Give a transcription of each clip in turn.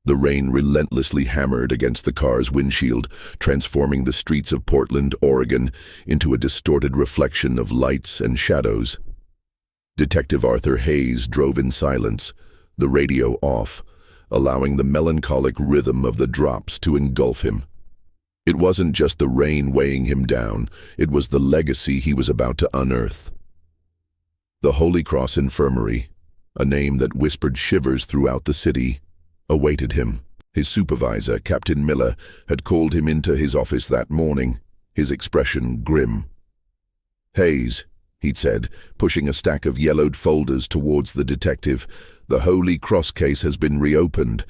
The rain relentlessly hammered against the car's windshield, transforming the streets of Portland, Oregon, into a distorted reflection of lights and shadows. Detective Arthur Hayes drove in silence, the radio off, allowing the melancholic rhythm of the drops to engulf him. It wasn't just the rain weighing him down, it was the legacy he was about to unearth. The Holy Cross Infirmary, a name that whispered shivers throughout the city, awaited him. His supervisor, Captain Miller, had called him into his office that morning, his expression grim. "Hayes," he'd said, pushing a stack of yellowed folders towards the detective, "the Holy Cross case has been reopened.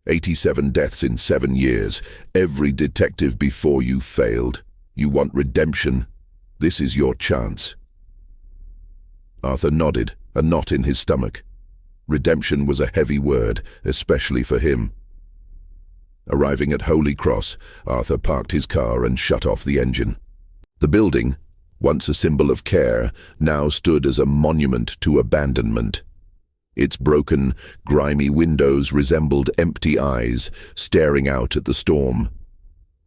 87 deaths in 7 years. Every detective before you failed. You want redemption? This is your chance." Arthur nodded, a knot in his stomach. Redemption was a heavy word, especially for him. Arriving at Holy Cross, Arthur parked his car and shut off the engine. The building, once a symbol of care, now stood as a monument to abandonment. Its broken, grimy windows resembled empty eyes, staring out at the storm.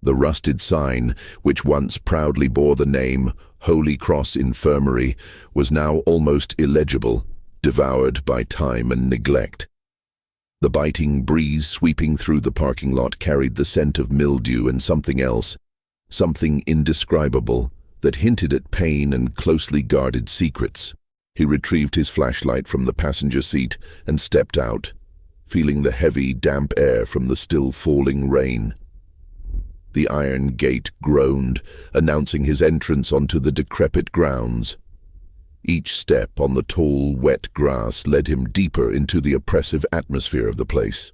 The rusted sign, which once proudly bore the name Holy Cross Infirmary, was now almost illegible, devoured by time and neglect. The biting breeze sweeping through the parking lot carried the scent of mildew and something else, something indescribable, that hinted at pain and closely guarded secrets. He retrieved his flashlight from the passenger seat and stepped out, feeling the heavy, damp air from the still falling rain. The iron gate groaned, announcing his entrance onto the decrepit grounds. Each step on the tall, wet grass led him deeper into the oppressive atmosphere of the place.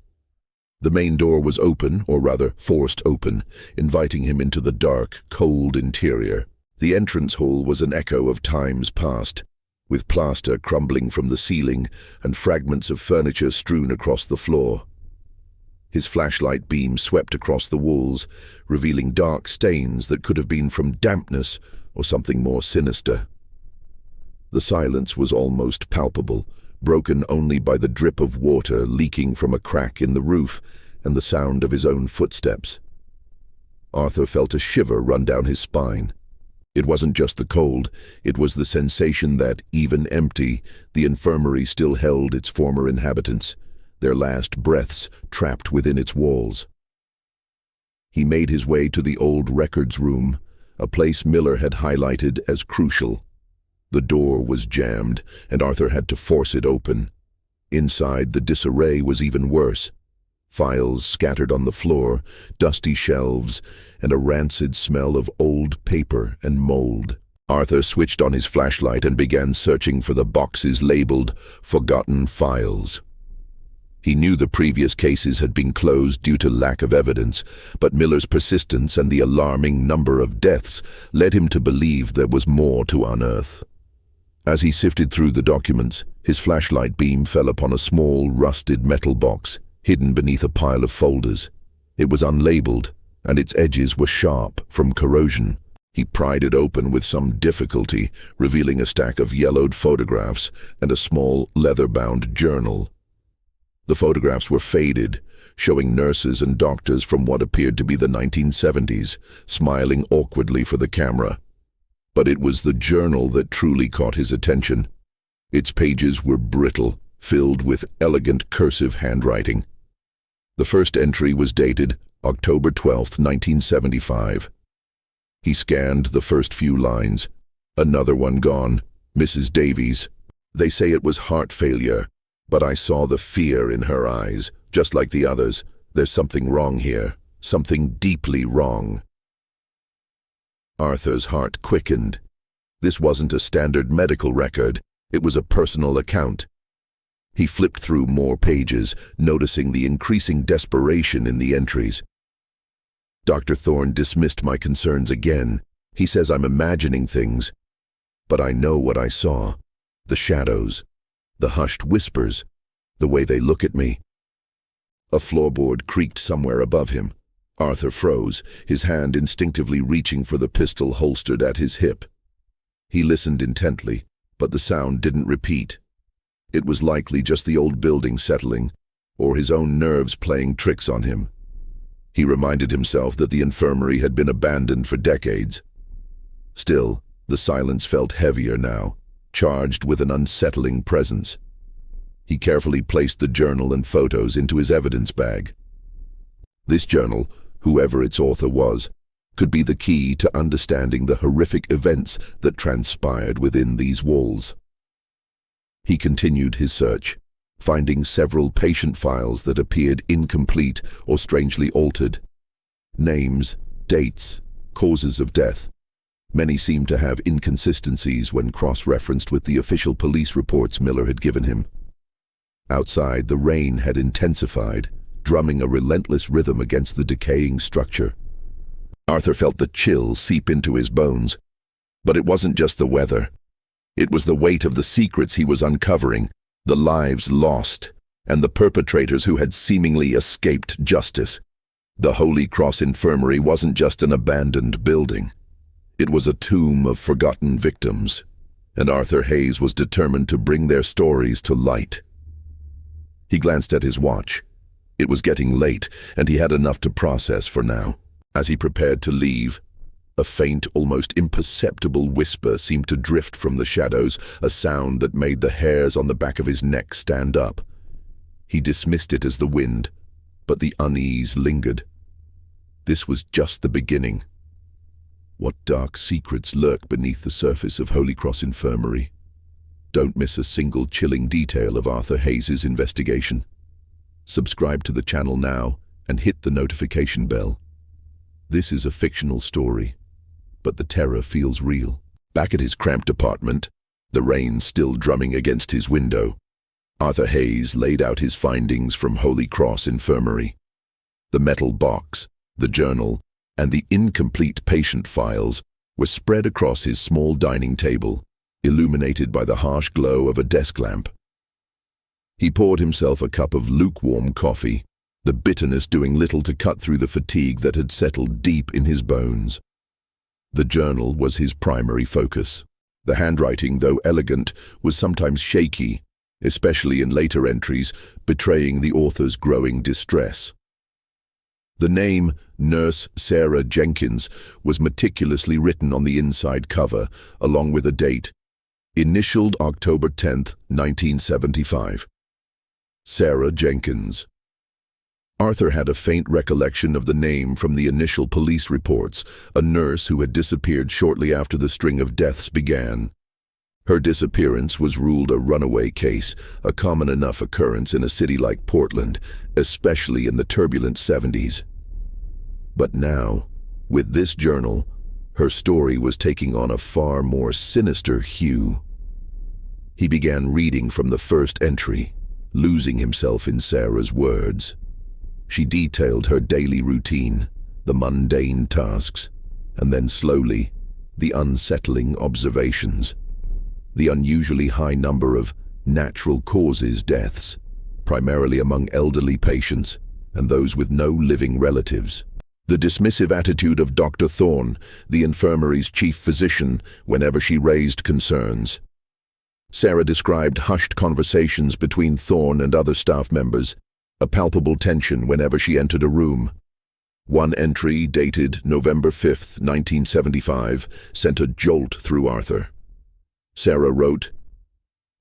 The main door was open, or rather forced open, inviting him into the dark, cold interior. The entrance hall was an echo of times past, with plaster crumbling from the ceiling and fragments of furniture strewn across the floor. His flashlight beam swept across the walls, revealing dark stains that could have been from dampness or something more sinister. The silence was almost palpable, broken only by the drip of water leaking from a crack in the roof and the sound of his own footsteps. Arthur felt a shiver run down his spine. It wasn't just the cold, it was the sensation that, even empty, the infirmary still held its former inhabitants, their last breaths trapped within its walls. He made his way to the old records room, a place Miller had highlighted as crucial. The door was jammed, and Arthur had to force it open. Inside, the disarray was even worse. Files scattered on the floor, dusty shelves, and a rancid smell of old paper and mold. Arthur switched on his flashlight and began searching for the boxes labeled "Forgotten Files." He knew the previous cases had been closed due to lack of evidence, but Miller's persistence and the alarming number of deaths led him to believe there was more to unearth. As he sifted through the documents, his flashlight beam fell upon a small, rusted metal box, hidden beneath a pile of folders. It was unlabeled, and its edges were sharp from corrosion. He pried it open with some difficulty, revealing a stack of yellowed photographs and a small, leather-bound journal. The photographs were faded, showing nurses and doctors from what appeared to be the 1970s, smiling awkwardly for the camera. But it was the journal that truly caught his attention. Its pages were brittle, filled with elegant cursive handwriting. The first entry was dated October 12, 1975. He scanned the first few lines. Another one gone. Mrs. Davies. They say it was heart failure, but I saw the fear in her eyes, just like the others. There's something wrong here, something deeply wrong. Arthur's heart quickened. This wasn't a standard medical record, it was a personal account. He flipped through more pages, noticing the increasing desperation in the entries. Dr. Thorne dismissed my concerns again. He says I'm imagining things, but I know what I saw. The shadows, the hushed whispers, the way they look at me. A floorboard creaked somewhere above him. Arthur froze, his hand instinctively reaching for the pistol holstered at his hip. He listened intently, but the sound didn't repeat. It was likely just the old building settling, or his own nerves playing tricks on him. He reminded himself that the infirmary had been abandoned for decades. Still, the silence felt heavier now, charged with an unsettling presence. He carefully placed the journal and photos into his evidence bag. This journal, whoever its author was, could be the key to understanding the horrific events that transpired within these walls. He continued his search, finding several patient files that appeared incomplete or strangely altered. Names, dates, causes of death. Many seemed to have inconsistencies when cross-referenced with the official police reports Miller had given him. Outside, the rain had intensified, drumming a relentless rhythm against the decaying structure. Arthur felt the chill seep into his bones. But it wasn't just the weather. It was the weight of the secrets he was uncovering, the lives lost, and the perpetrators who had seemingly escaped justice. The Holy Cross Infirmary wasn't just an abandoned building. It was a tomb of forgotten victims, and Arthur Hayes was determined to bring their stories to light. He glanced at his watch. It was getting late, and he had enough to process for now. As he prepared to leave, a faint, almost imperceptible whisper seemed to drift from the shadows, a sound that made the hairs on the back of his neck stand up. He dismissed it as the wind, but the unease lingered. This was just the beginning. What dark secrets lurk beneath the surface of Holy Cross Infirmary? Don't miss a single chilling detail of Arthur Hayes' investigation. Subscribe to the channel now and hit the notification bell. This is a fictional story, but the terror feels real. Back at his cramped apartment, the rain still drumming against his window, Arthur Hayes laid out his findings from Holy Cross Infirmary. The metal box, the journal, and the incomplete patient files were spread across his small dining table, illuminated by the harsh glow of a desk lamp. He poured himself a cup of lukewarm coffee, the bitterness doing little to cut through the fatigue that had settled deep in his bones. The journal was his primary focus. The handwriting, though elegant, was sometimes shaky, especially in later entries, betraying the author's growing distress. The name Nurse Sarah Jenkins was meticulously written on the inside cover, along with a date, initialed October 10th, 1975. Sarah Jenkins. Arthur had a faint recollection of the name from the initial police reports, a nurse who had disappeared shortly after the string of deaths began. Her disappearance was ruled a runaway case, a common enough occurrence in a city like Portland, especially in the turbulent 70s. But now, with this journal, her story was taking on a far more sinister hue. He began reading from the first entry, losing himself in Sarah's words. She detailed her daily routine, the mundane tasks, and then slowly, the unsettling observations. The unusually high number of natural causes deaths, primarily among elderly patients and those with no living relatives. The dismissive attitude of Dr. Thorne, the infirmary's chief physician, whenever she raised concerns. Sarah described hushed conversations between Thorne and other staff members, a palpable tension whenever she entered a room. One entry, dated November 5th, 1975, sent a jolt through Arthur. Sarah wrote,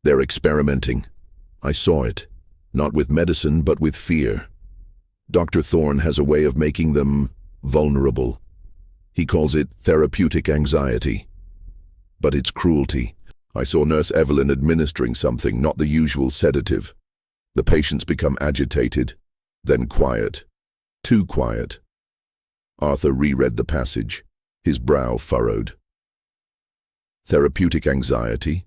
"They're experimenting. I saw it, not with medicine but with fear. Dr. Thorne has a way of making them vulnerable. He calls it therapeutic anxiety. But it's cruelty. I saw Nurse Evelyn administering something, not the usual sedative. The patients become agitated, then quiet. Too quiet." Arthur reread the passage, his brow furrowed. Therapeutic anxiety?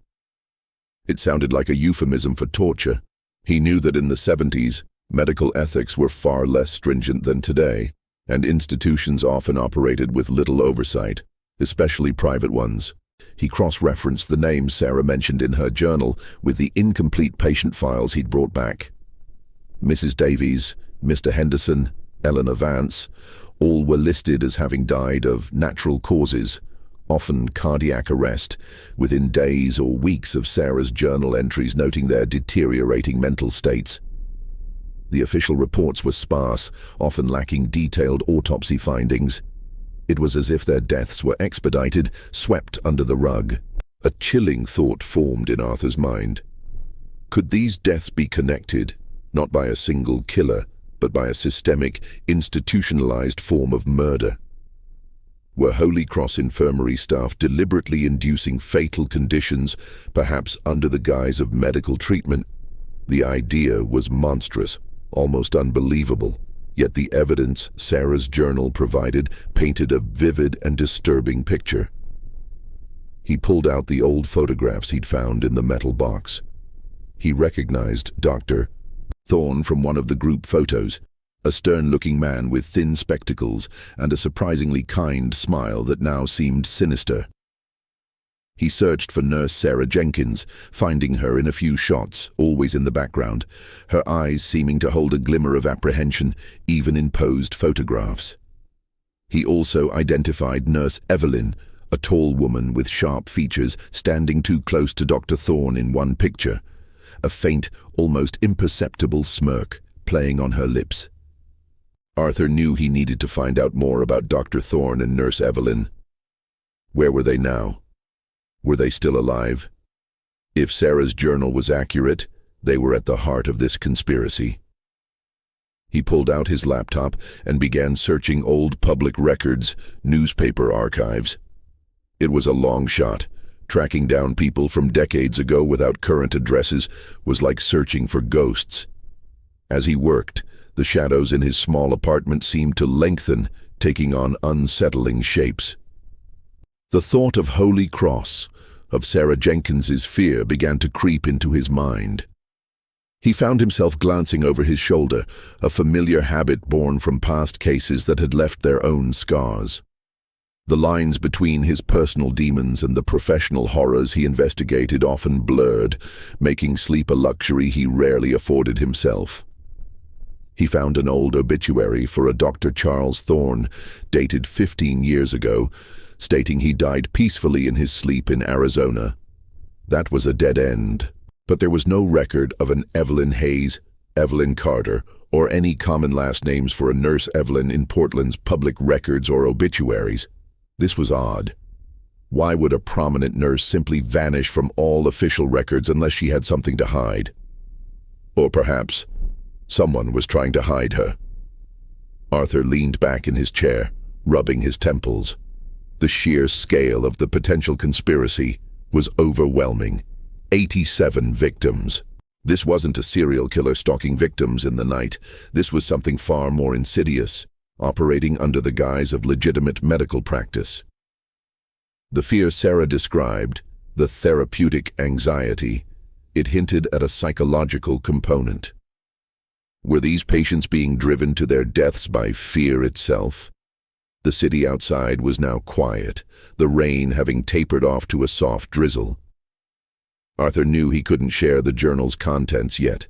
It sounded like a euphemism for torture. He knew that in the 70s, medical ethics were far less stringent than today, and institutions often operated with little oversight, especially private ones. He cross-referenced the names Sarah mentioned in her journal with the incomplete patient files he'd brought back. Mrs. Davies, Mr. Henderson, Eleanor Vance, all were listed as having died of natural causes, often cardiac arrest, within days or weeks of Sarah's journal entries noting their deteriorating mental states. The official reports were sparse, often lacking detailed autopsy findings. It was as if their deaths were expedited, swept under the rug. A chilling thought formed in Arthur's mind. Could these deaths be connected, not by a single killer, but by a systemic, institutionalized form of murder? Were Holy Cross Infirmary staff deliberately inducing fatal conditions, perhaps under the guise of medical treatment? The idea was monstrous, almost unbelievable, yet the evidence Sarah's journal provided painted a vivid and disturbing picture. He pulled out the old photographs he'd found in the metal box. He recognized Dr. Thorne from one of the group photos, a stern-looking man with thin spectacles and a surprisingly kind smile that now seemed sinister. He searched for Nurse Sarah Jenkins, finding her in a few shots, always in the background, her eyes seeming to hold a glimmer of apprehension, even in posed photographs. He also identified Nurse Evelyn, a tall woman with sharp features standing too close to Dr. Thorne in one picture, a faint, almost imperceptible smirk playing on her lips. Arthur knew he needed to find out more about Dr. Thorne and Nurse Evelyn. Where were they now? Were they still alive? If Sarah's journal was accurate, they were at the heart of this conspiracy. He pulled out his laptop and began searching old public records, newspaper archives. It was a long shot. Tracking down people from decades ago without current addresses was like searching for ghosts. As he worked, the shadows in his small apartment seemed to lengthen, taking on unsettling shapes. The thought of Holy Cross, of Sarah Jenkins's fear, began to creep into his mind. He found himself glancing over his shoulder, a familiar habit born from past cases that had left their own scars. The lines between his personal demons and the professional horrors he investigated often blurred, making sleep a luxury he rarely afforded himself. He found an old obituary for a Dr. Charles Thorne, dated 15 years ago, stating he died peacefully in his sleep in Arizona. That was a dead end, but there was no record of an Evelyn Hayes, Evelyn Carter, or any common last names for a Nurse Evelyn in Portland's public records or obituaries. This was odd. Why would a prominent nurse simply vanish from all official records unless she had something to hide? Or perhaps someone was trying to hide her. Arthur leaned back in his chair, rubbing his temples. The sheer scale of the potential conspiracy was overwhelming. 87 victims. This wasn't a serial killer stalking victims in the night. This was something far more insidious, operating under the guise of legitimate medical practice. The fear Sarah described, the therapeutic anxiety, it hinted at a psychological component. Were these patients being driven to their deaths by fear itself? The city outside was now quiet, the rain having tapered off to a soft drizzle. Arthur knew he couldn't share the journal's contents yet.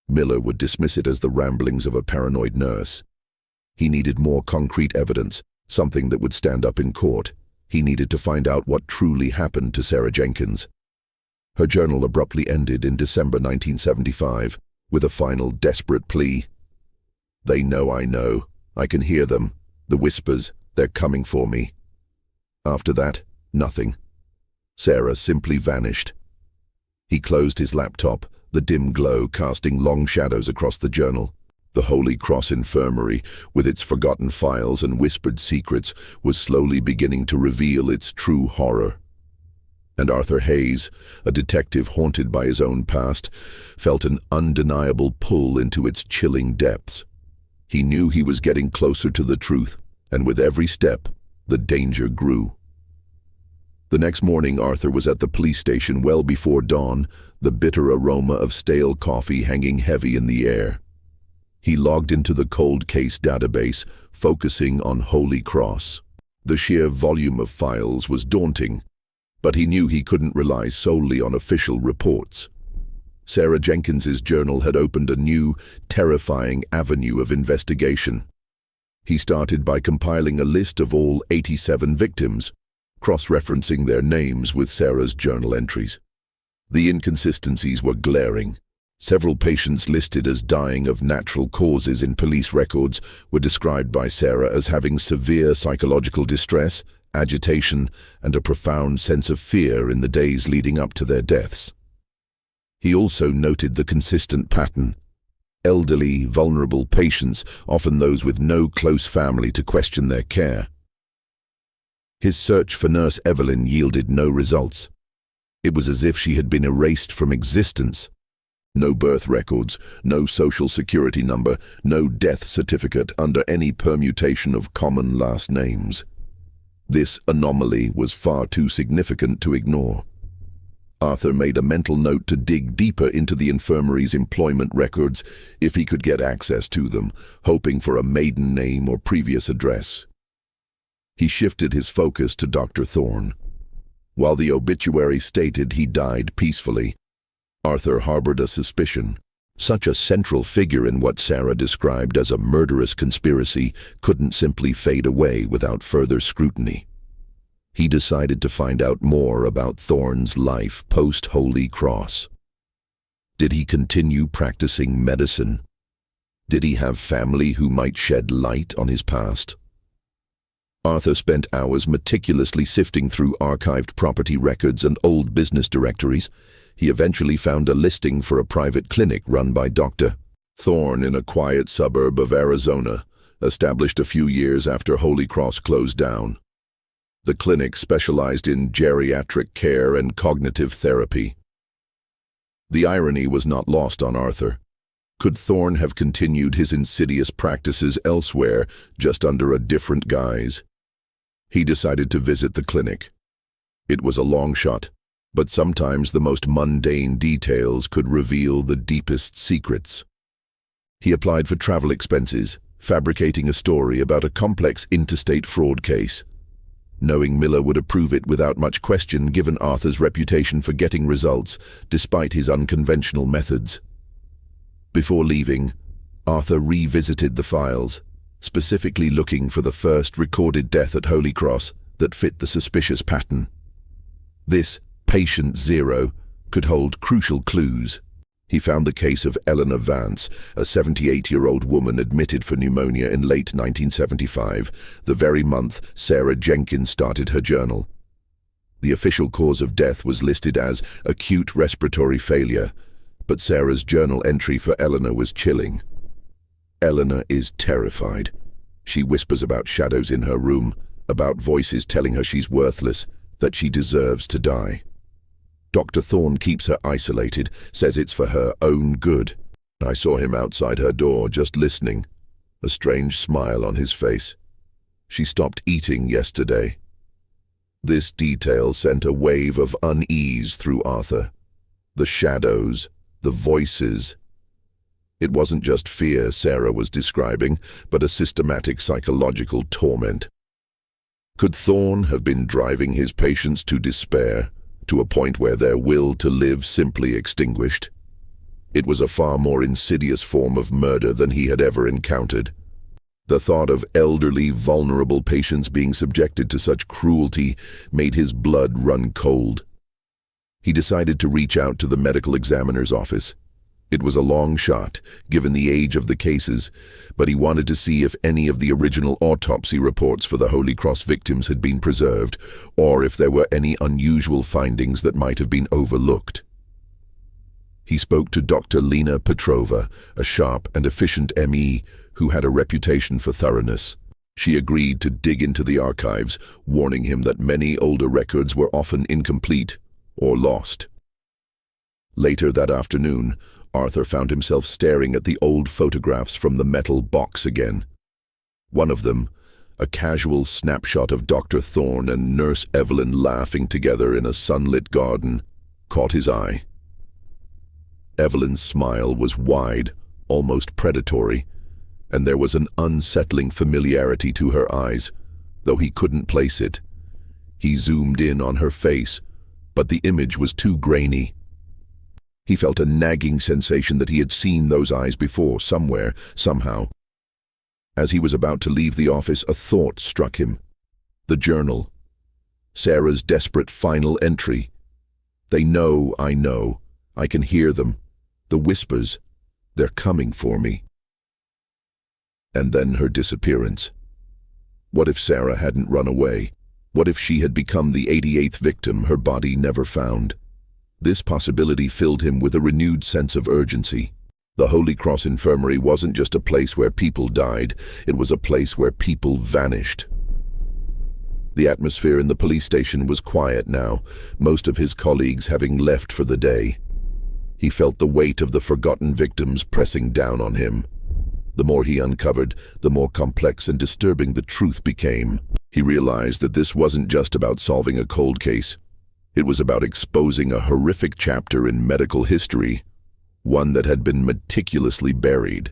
Miller would dismiss it as the ramblings of a paranoid nurse. He needed more concrete evidence, something that would stand up in court. He needed to find out what truly happened to Sarah Jenkins. Her journal abruptly ended in December 1975, with a final desperate plea. "They know I know. I can hear them. The whispers, they're coming for me." After that, nothing. Sarah simply vanished. He closed his laptop, the dim glow casting long shadows across the journal. The Holy Cross Infirmary, with its forgotten files and whispered secrets, was slowly beginning to reveal its true horror. And Arthur Hayes, a detective haunted by his own past, felt an undeniable pull into its chilling depths. He knew he was getting closer to the truth, and with every step, the danger grew. The next morning, Arthur was at the police station well before dawn, the bitter aroma of stale coffee hanging heavy in the air. He logged into the cold case database, focusing on Holy Cross. The sheer volume of files was daunting, but he knew he couldn't rely solely on official reports. Sarah Jenkins's journal had opened a new, terrifying avenue of investigation. He started by compiling a list of all 87 victims, cross-referencing their names with Sarah's journal entries. The inconsistencies were glaring. Several patients listed as dying of natural causes in police records were described by Sarah as having severe psychological distress, agitation, and a profound sense of fear in the days leading up to their deaths. He also noted the consistent pattern. Elderly, vulnerable patients, often those with no close family to question their care. His search for Nurse Evelyn yielded no results. It was as if she had been erased from existence. No birth records, no social security number, no death certificate under any permutation of common last names. This anomaly was far too significant to ignore. Arthur made a mental note to dig deeper into the infirmary's employment records if he could get access to them, hoping for a maiden name or previous address. He shifted his focus to Dr. Thorne. While the obituary stated he died peacefully, Arthur harbored a suspicion. Such a central figure in what Sarah described as a murderous conspiracy couldn't simply fade away without further scrutiny. He decided to find out more about Thorne's life post-Holy Cross. Did he continue practicing medicine? Did he have family who might shed light on his past? Arthur spent hours meticulously sifting through archived property records and old business directories. He eventually found a listing for a private clinic run by Dr. Thorne in a quiet suburb of Arizona, established a few years after Holy Cross closed down. The clinic specialized in geriatric care and cognitive therapy. The irony was not lost on Arthur. Could Thorne have continued his insidious practices elsewhere, just under a different guise? He decided to visit the clinic. It was a long shot, but sometimes the most mundane details could reveal the deepest secrets. He applied for travel expenses, fabricating a story about a complex interstate fraud case. Knowing Miller would approve it without much question given Arthur's reputation for getting results, despite his unconventional methods. Before leaving, Arthur revisited the files, specifically looking for the first recorded death at Holy Cross that fit the suspicious pattern. This patient zero could hold crucial clues. He found the case of Eleanor Vance, a 78-year-old woman admitted for pneumonia in late 1975, the very month Sarah Jenkins started her journal. The official cause of death was listed as acute respiratory failure, but Sarah's journal entry for Eleanor was chilling. Eleanor is terrified. She whispers about shadows in her room, about voices telling her she's worthless, that she deserves to die. Dr. Thorne keeps her isolated, says it's for her own good. I saw him outside her door, just listening, a strange smile on his face. She stopped eating yesterday. This detail sent a wave of unease through Arthur. The shadows, the voices. It wasn't just fear Sarah was describing, but a systematic psychological torment. Could Thorne have been driving his patients to despair, to a point where their will to live simply extinguished? It was a far more insidious form of murder than he had ever encountered. The thought of elderly, vulnerable patients being subjected to such cruelty made his blood run cold. He decided to reach out to the medical examiner's office. It was a long shot, given the age of the cases, but he wanted to see if any of the original autopsy reports for the Holy Cross victims had been preserved, or if there were any unusual findings that might have been overlooked. He spoke to Dr. Lena Petrova, a sharp and efficient ME who had a reputation for thoroughness. She agreed to dig into the archives, warning him that many older records were often incomplete or lost. Later that afternoon, Arthur found himself staring at the old photographs from the metal box again. One of them, a casual snapshot of Dr. Thorne and Nurse Evelyn laughing together in a sunlit garden, caught his eye. Evelyn's smile was wide, almost predatory, and there was an unsettling familiarity to her eyes, though he couldn't place it. He zoomed in on her face, but the image was too grainy. He felt a nagging sensation that he had seen those eyes before, somewhere, somehow. As he was about to leave the office, a thought struck him. The journal. Sarah's desperate final entry. They know I know. I can hear them. The whispers, "They're coming for me." And then her disappearance. What if Sarah hadn't run away? What if she had become the 88th victim, her body never found? This possibility filled him with a renewed sense of urgency. The Holy Cross Infirmary wasn't just a place where people died, it was a place where people vanished. The atmosphere in the police station was quiet now, most of his colleagues having left for the day. He felt the weight of the forgotten victims pressing down on him. The more he uncovered, the more complex and disturbing the truth became. He realized that this wasn't just about solving a cold case. It was about exposing a horrific chapter in medical history, one that had been meticulously buried.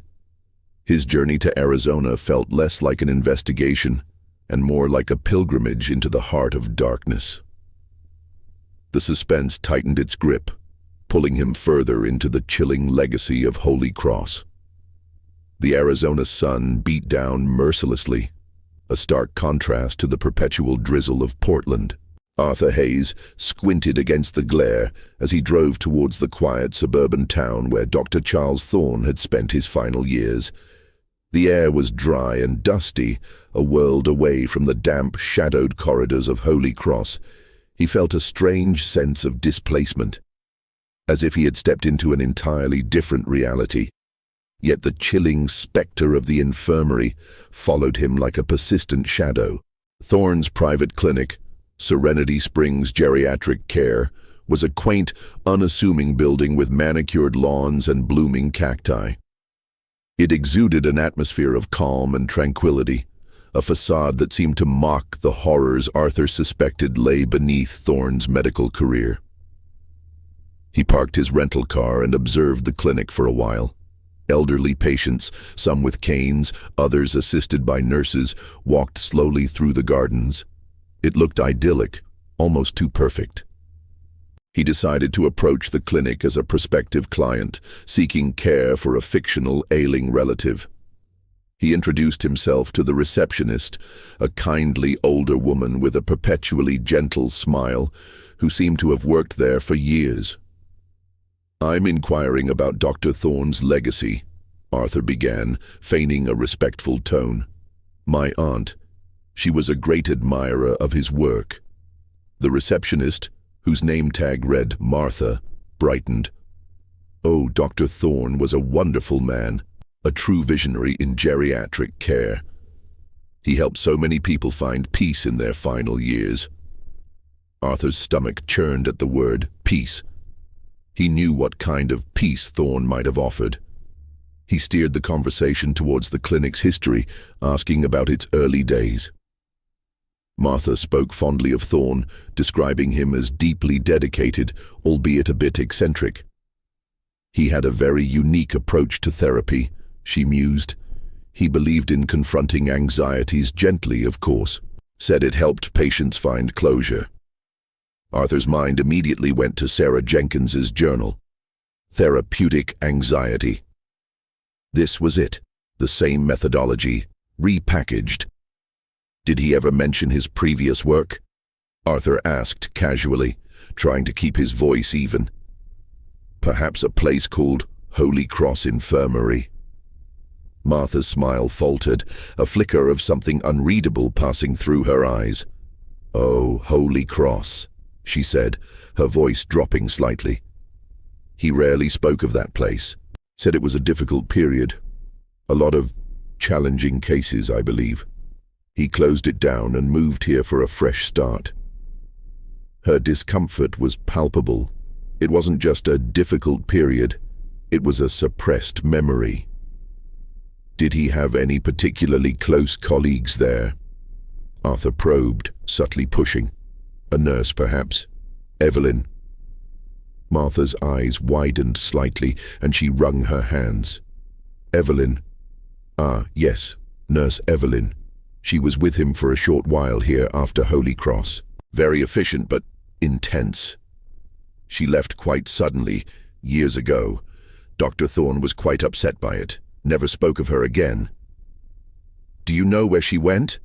His journey to Arizona felt less like an investigation and more like a pilgrimage into the heart of darkness. The suspense tightened its grip, pulling him further into the chilling legacy of Holy Cross. The Arizona sun beat down mercilessly, a stark contrast to the perpetual drizzle of Portland. Arthur Hayes squinted against the glare as he drove towards the quiet suburban town where Dr. Charles Thorne had spent his final years. The air was dry and dusty, a world away from the damp, shadowed corridors of Holy Cross. He felt a strange sense of displacement, as if he had stepped into an entirely different reality. Yet the chilling specter of the infirmary followed him like a persistent shadow. Thorne's private clinic, Serenity Springs Geriatric Care, was a quaint, unassuming building with manicured lawns and blooming cacti. It exuded an atmosphere of calm and tranquility, a facade that seemed to mock the horrors Arthur suspected lay beneath Thorne's medical career. He parked his rental car and observed the clinic for a while. Elderly patients, some with canes, others assisted by nurses, walked slowly through the gardens. It looked idyllic, almost too perfect. He decided to approach the clinic as a prospective client, seeking care for a fictional, ailing relative. He introduced himself to the receptionist, a kindly older woman with a perpetually gentle smile, who seemed to have worked there for years. "I'm inquiring about Dr. Thorne's legacy," Arthur began, feigning a respectful tone. "My aunt. She was a great admirer of his work." The receptionist, whose name tag read Martha, brightened. "Oh, Dr. Thorne was a wonderful man, a true visionary in geriatric care. He helped so many people find peace in their final years." Arthur's stomach churned at the word peace. He knew what kind of peace Thorne might have offered. He steered the conversation towards the clinic's history, asking about its early days. Martha spoke fondly of Thorne, describing him as deeply dedicated, albeit a bit eccentric. "He had a very unique approach to therapy," she mused. "He believed in confronting anxieties gently, of course. Said it helped patients find closure." Arthur's mind immediately went to Sarah Jenkins's journal. Therapeutic anxiety. This was it, the same methodology, repackaged. "Did he ever mention his previous work?" Arthur asked casually, trying to keep his voice even. "Perhaps a place called Holy Cross Infirmary." Martha's smile faltered, a flicker of something unreadable passing through her eyes. "Oh, Holy Cross," she said, her voice dropping slightly. "He rarely spoke of that place. Said it was a difficult period. A lot of challenging cases, I believe. He closed it down and moved here for a fresh start." Her discomfort was palpable. It wasn't just a difficult period, it was a suppressed memory. "Did he have any particularly close colleagues there?" Arthur probed, subtly pushing. "A nurse, perhaps? Evelyn?" Martha's eyes widened slightly, and she wrung her hands. "Evelyn? Ah, yes, Nurse Evelyn. She was with him for a short while here after Holy Cross. Very efficient, but intense. She left quite suddenly, years ago. Dr. Thorne was quite upset by it, never spoke of her again." "Do you know where she went?"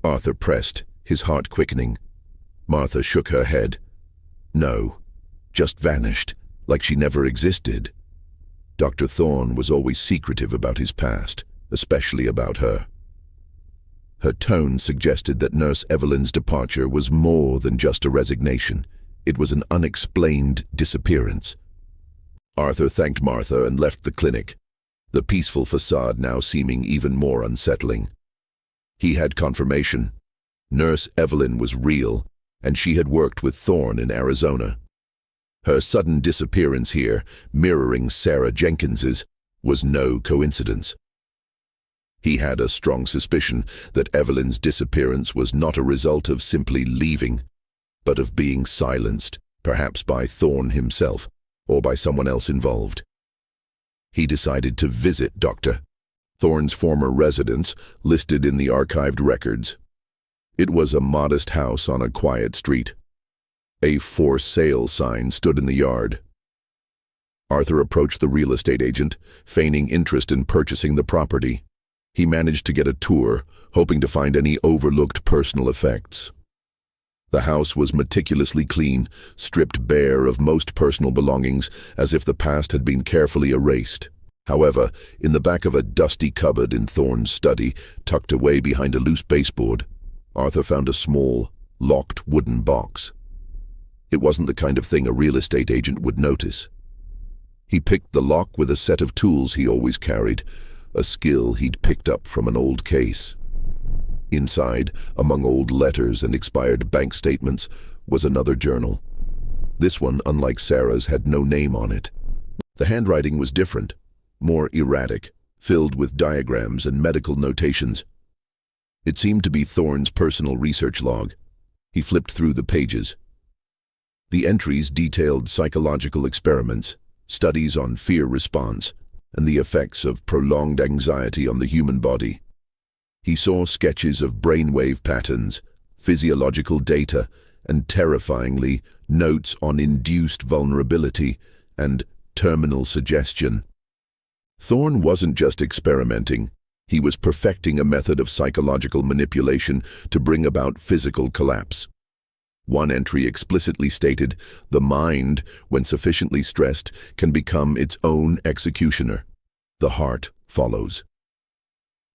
Arthur pressed, his heart quickening. Martha shook her head. "No, just vanished, like she never existed." Dr. Thorne was always secretive about his past, especially about her. Her tone suggested that Nurse Evelyn's departure was more than just a resignation. It was an unexplained disappearance. Arthur thanked Martha and left the clinic, the peaceful facade now seeming even more unsettling. He had confirmation. Nurse Evelyn was real, and she had worked with Thorne in Arizona. Her sudden disappearance here, mirroring Sarah Jenkins's, was no coincidence. He had a strong suspicion that Evelyn's disappearance was not a result of simply leaving, but of being silenced, perhaps by Thorne himself, or by someone else involved. He decided to visit Dr. Thorne's former residence, listed in the archived records. It was a modest house on a quiet street. A for sale sign stood in the yard. Arthur approached the real estate agent, feigning interest in purchasing the property. He managed to get a tour, hoping to find any overlooked personal effects. The house was meticulously clean, stripped bare of most personal belongings, as if the past had been carefully erased. However, in the back of a dusty cupboard in Thorne's study, tucked away behind a loose baseboard, Arthur found a small, locked wooden box. It wasn't the kind of thing a real estate agent would notice. He picked the lock with a set of tools he always carried, a skill he'd picked up from an old case. Inside, among old letters and expired bank statements, was another journal. This one, unlike Sarah's, had no name on it. The handwriting was different, more erratic, filled with diagrams and medical notations. It seemed to be Thorne's personal research log. He flipped through the pages. The entries detailed psychological experiments, studies on fear response, and the effects of prolonged anxiety on the human body. He saw sketches of brainwave patterns, physiological data, and terrifyingly, notes on induced vulnerability and terminal suggestion. Thorne wasn't just experimenting. He was perfecting a method of psychological manipulation to bring about physical collapse. One entry explicitly stated, "The mind, when sufficiently stressed, can become its own executioner. The heart follows."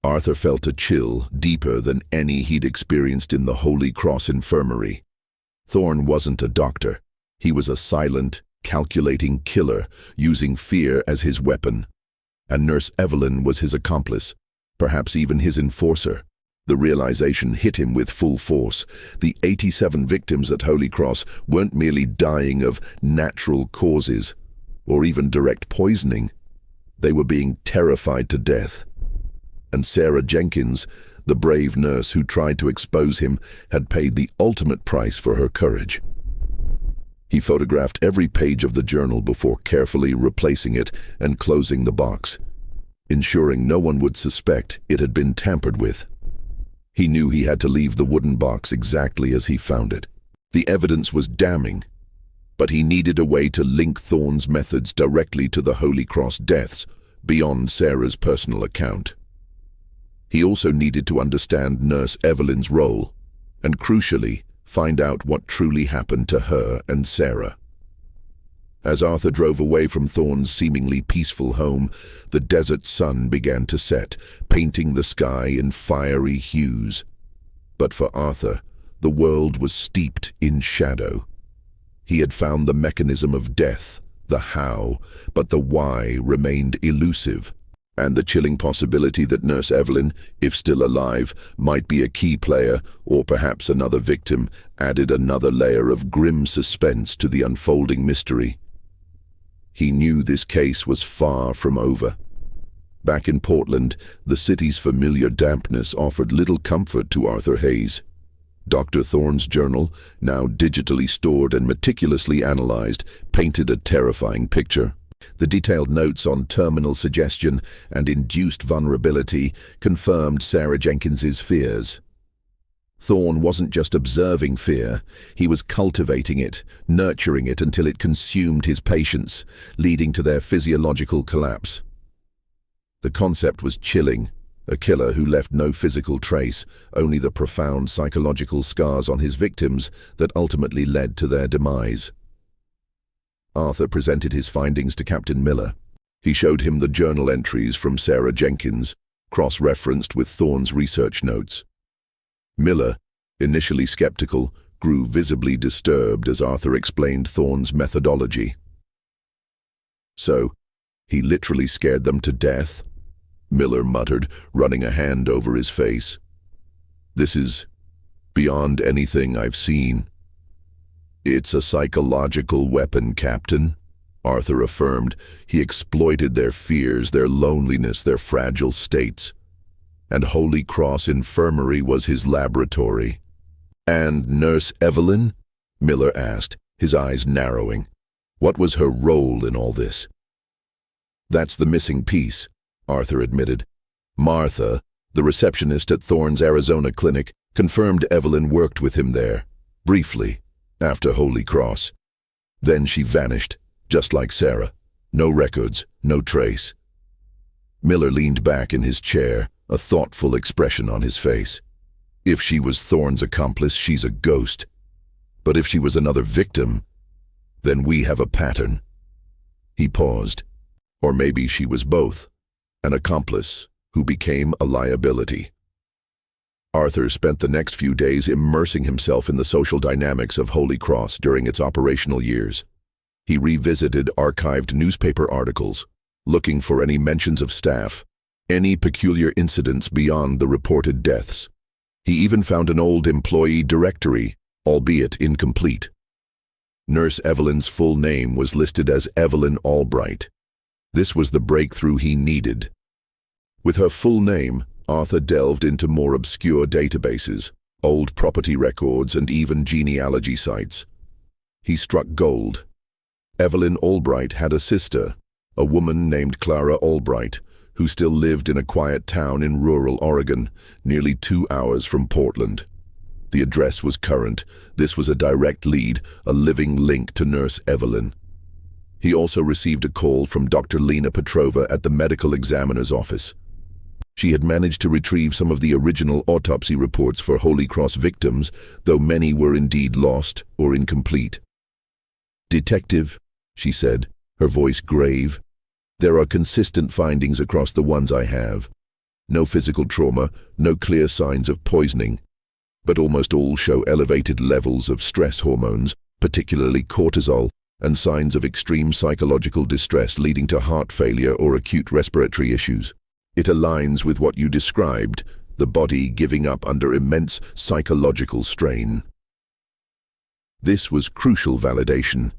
Arthur felt a chill deeper than any he'd experienced in the Holy Cross Infirmary. Thorne wasn't a doctor. He was a silent, calculating killer, using fear as his weapon. And Nurse Evelyn was his accomplice, perhaps even his enforcer. The realization hit him with full force. The 87 victims at Holy Cross weren't merely dying of natural causes, or even direct poisoning. They were being terrified to death. And Sarah Jenkins, the brave nurse who tried to expose him, had paid the ultimate price for her courage. He photographed every page of the journal before carefully replacing it and closing the box, ensuring no one would suspect it had been tampered with. He knew he had to leave the wooden box exactly as he found it. The evidence was damning, but he needed a way to link Thorne's methods directly to the Holy Cross deaths, beyond Sarah's personal account. He also needed to understand Nurse Evelyn's role, and crucially, find out what truly happened to her and Sarah. As Arthur drove away from Thorne's seemingly peaceful home, the desert sun began to set, painting the sky in fiery hues. But for Arthur, the world was steeped in shadow. He had found the mechanism of death, the how, but the why remained elusive. And the chilling possibility that Nurse Evelyn, if still alive, might be a key player, or perhaps another victim, added another layer of grim suspense to the unfolding mystery. He knew this case was far from over. Back in Portland, the city's familiar dampness offered little comfort to Arthur Hayes. Dr. Thorne's journal, now digitally stored and meticulously analyzed, painted a terrifying picture. The detailed notes on terminal suggestion and induced vulnerability confirmed Sarah Jenkins's fears. Thorne wasn't just observing fear, he was cultivating it, nurturing it until it consumed his patients, leading to their physiological collapse. The concept was chilling, a killer who left no physical trace, only the profound psychological scars on his victims that ultimately led to their demise. Arthur presented his findings to Captain Miller. He showed him the journal entries from Sarah Jenkins, cross-referenced with Thorne's research notes. Miller, initially skeptical, grew visibly disturbed as Arthur explained Thorne's methodology. "So, he literally scared them to death?" Miller muttered, running a hand over his face. "This is beyond anything I've seen." "It's a psychological weapon, Captain," Arthur affirmed. "He exploited their fears, their loneliness, their fragile states. And Holy Cross Infirmary was his laboratory." "And Nurse Evelyn?" Miller asked, his eyes narrowing. "What was her role in all this?" "That's the missing piece," Arthur admitted. "Martha, the receptionist at Thorne's Arizona clinic, confirmed Evelyn worked with him there, briefly, after Holy Cross. Then she vanished, just like Sarah. No records, no trace." Miller leaned back in his chair, a thoughtful expression on his face. "If she was Thorne's accomplice, she's a ghost. But if she was another victim, then we have a pattern." He paused. Or maybe she was both, an accomplice who became a liability. Arthur spent the next few days immersing himself in the social dynamics of Holy Cross during its operational years. He revisited archived newspaper articles, looking for any mentions of staff, any peculiar incidents beyond the reported deaths. He even found an old employee directory, albeit incomplete. Nurse Evelyn's full name was listed as Evelyn Albright. This was the breakthrough he needed. With her full name, Arthur delved into more obscure databases, old property records, and even genealogy sites. He struck gold. Evelyn Albright had a sister, a woman named Clara Albright, who still lived in a quiet town in rural Oregon, nearly 2 hours from Portland. The address was current. This was a direct lead, a living link to Nurse Evelyn. He also received a call from Dr. Lena Petrova at the medical examiner's office. She had managed to retrieve some of the original autopsy reports for Holy Cross victims, though many were indeed lost or incomplete. "Detective," she said, her voice grave, "there are consistent findings across the ones I have. No physical trauma, no clear signs of poisoning, but almost all show elevated levels of stress hormones, particularly cortisol, and signs of extreme psychological distress leading to heart failure or acute respiratory issues. It aligns with what you described, the body giving up under immense psychological strain." This was crucial validation.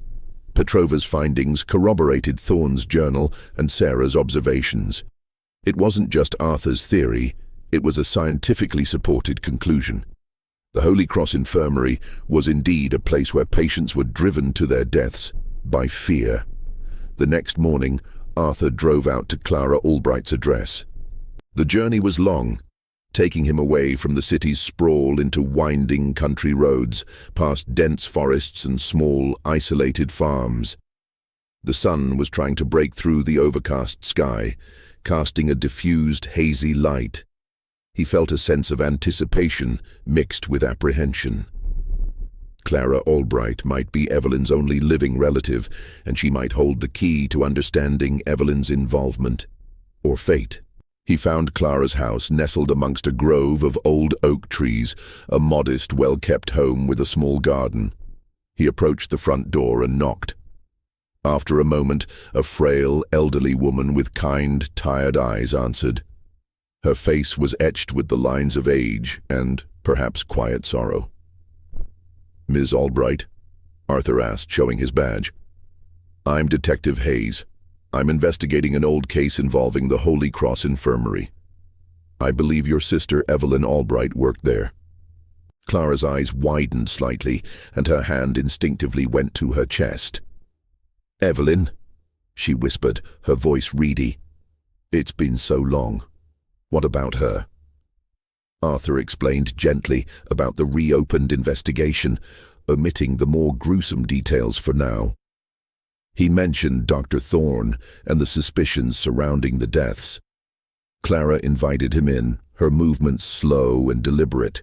Petrova's findings corroborated Thorne's journal and Sarah's observations. It wasn't just Arthur's theory, it was a scientifically supported conclusion. The Holy Cross Infirmary was indeed a place where patients were driven to their deaths by fear. The next morning, Arthur drove out to Clara Albright's address. The journey was long, taking him away from the city's sprawl into winding country roads, past dense forests and small, isolated farms. The sun was trying to break through the overcast sky, casting a diffused, hazy light. He felt a sense of anticipation mixed with apprehension. Clara Albright might be Evelyn's only living relative, and she might hold the key to understanding Evelyn's involvement or fate. He found Clara's house nestled amongst a grove of old oak trees, a modest, well-kept home with a small garden. He approached the front door and knocked. After a moment, a frail, elderly woman with kind, tired eyes answered. Her face was etched with the lines of age and, perhaps, quiet sorrow. "Ms. Albright?" Arthur asked, showing his badge. "I'm Detective Hayes. I'm investigating an old case involving the Holy Cross Infirmary. I believe your sister Evelyn Albright worked there." Clara's eyes widened slightly, and her hand instinctively went to her chest. "Evelyn?" she whispered, her voice reedy. "It's been so long. What about her?" Arthur explained gently about the reopened investigation, omitting the more gruesome details for now. He mentioned Dr. Thorne and the suspicions surrounding the deaths. Clara invited him in, her movements slow and deliberate.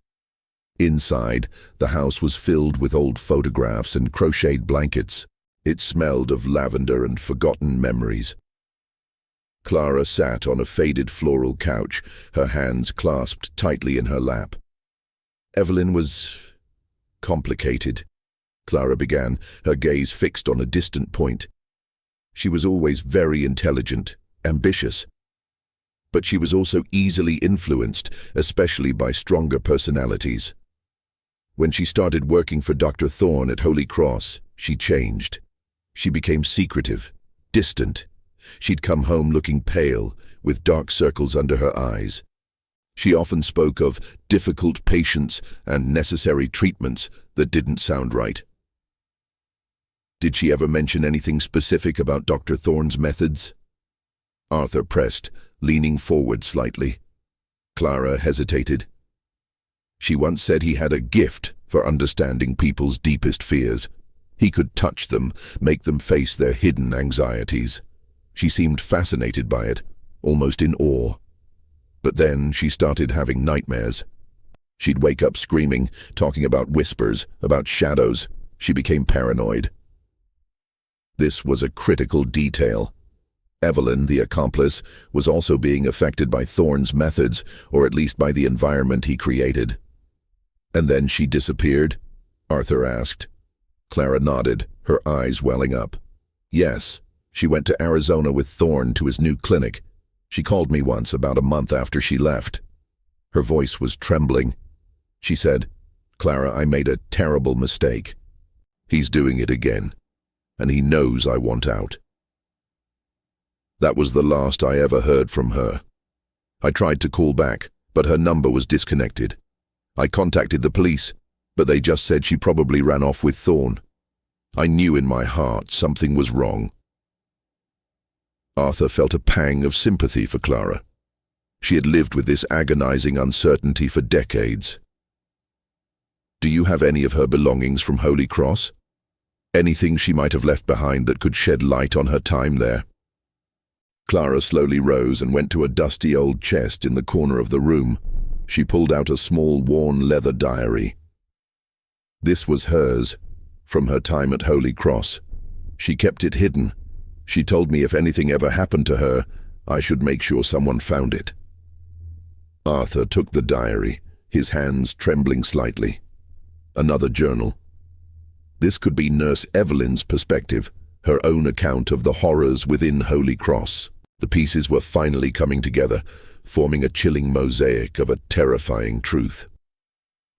Inside, the house was filled with old photographs and crocheted blankets. It smelled of lavender and forgotten memories. Clara sat on a faded floral couch, her hands clasped tightly in her lap. Evelyn was complicated, Clara began, her gaze fixed on a distant point. She was always very intelligent, ambitious. But she was also easily influenced, especially by stronger personalities. When she started working for Dr. Thorne at Holy Cross, she changed. She became secretive, distant. She'd come home looking pale, with dark circles under her eyes. She often spoke of difficult patients and necessary treatments that didn't sound right. Did she ever mention anything specific about Dr. Thorne's methods? Arthur pressed, leaning forward slightly. Clara hesitated. She once said he had a gift for understanding people's deepest fears. He could touch them, make them face their hidden anxieties. She seemed fascinated by it, almost in awe. But then she started having nightmares. She'd wake up screaming, talking about whispers, about shadows. She became paranoid. This was a critical detail. Evelyn, the accomplice, was also being affected by Thorne's methods, or at least by the environment he created. "And then she disappeared?" Arthur asked. Clara nodded, her eyes welling up. "Yes, she went to Arizona with Thorne to his new clinic. She called me once about a month after she left." Her voice was trembling. She said, "Clara, I made a terrible mistake. He's doing it again, and he knows I want out." That was the last I ever heard from her. I tried to call back, but her number was disconnected. I contacted the police, but they just said she probably ran off with Thorne. I knew in my heart something was wrong. Arthur felt a pang of sympathy for Clara. She had lived with this agonizing uncertainty for decades. "Do you have any of her belongings from Holy Cross? Anything she might have left behind that could shed light on her time there?" Clara slowly rose and went to a dusty old chest in the corner of the room. She pulled out a small, worn leather diary. This was hers, from her time at Holy Cross. She kept it hidden. She told me if anything ever happened to her, I should make sure someone found it. Arthur took the diary, his hands trembling slightly. Another journal. This could be Nurse Evelyn's perspective, her own account of the horrors within Holy Cross. The pieces were finally coming together, forming a chilling mosaic of a terrifying truth.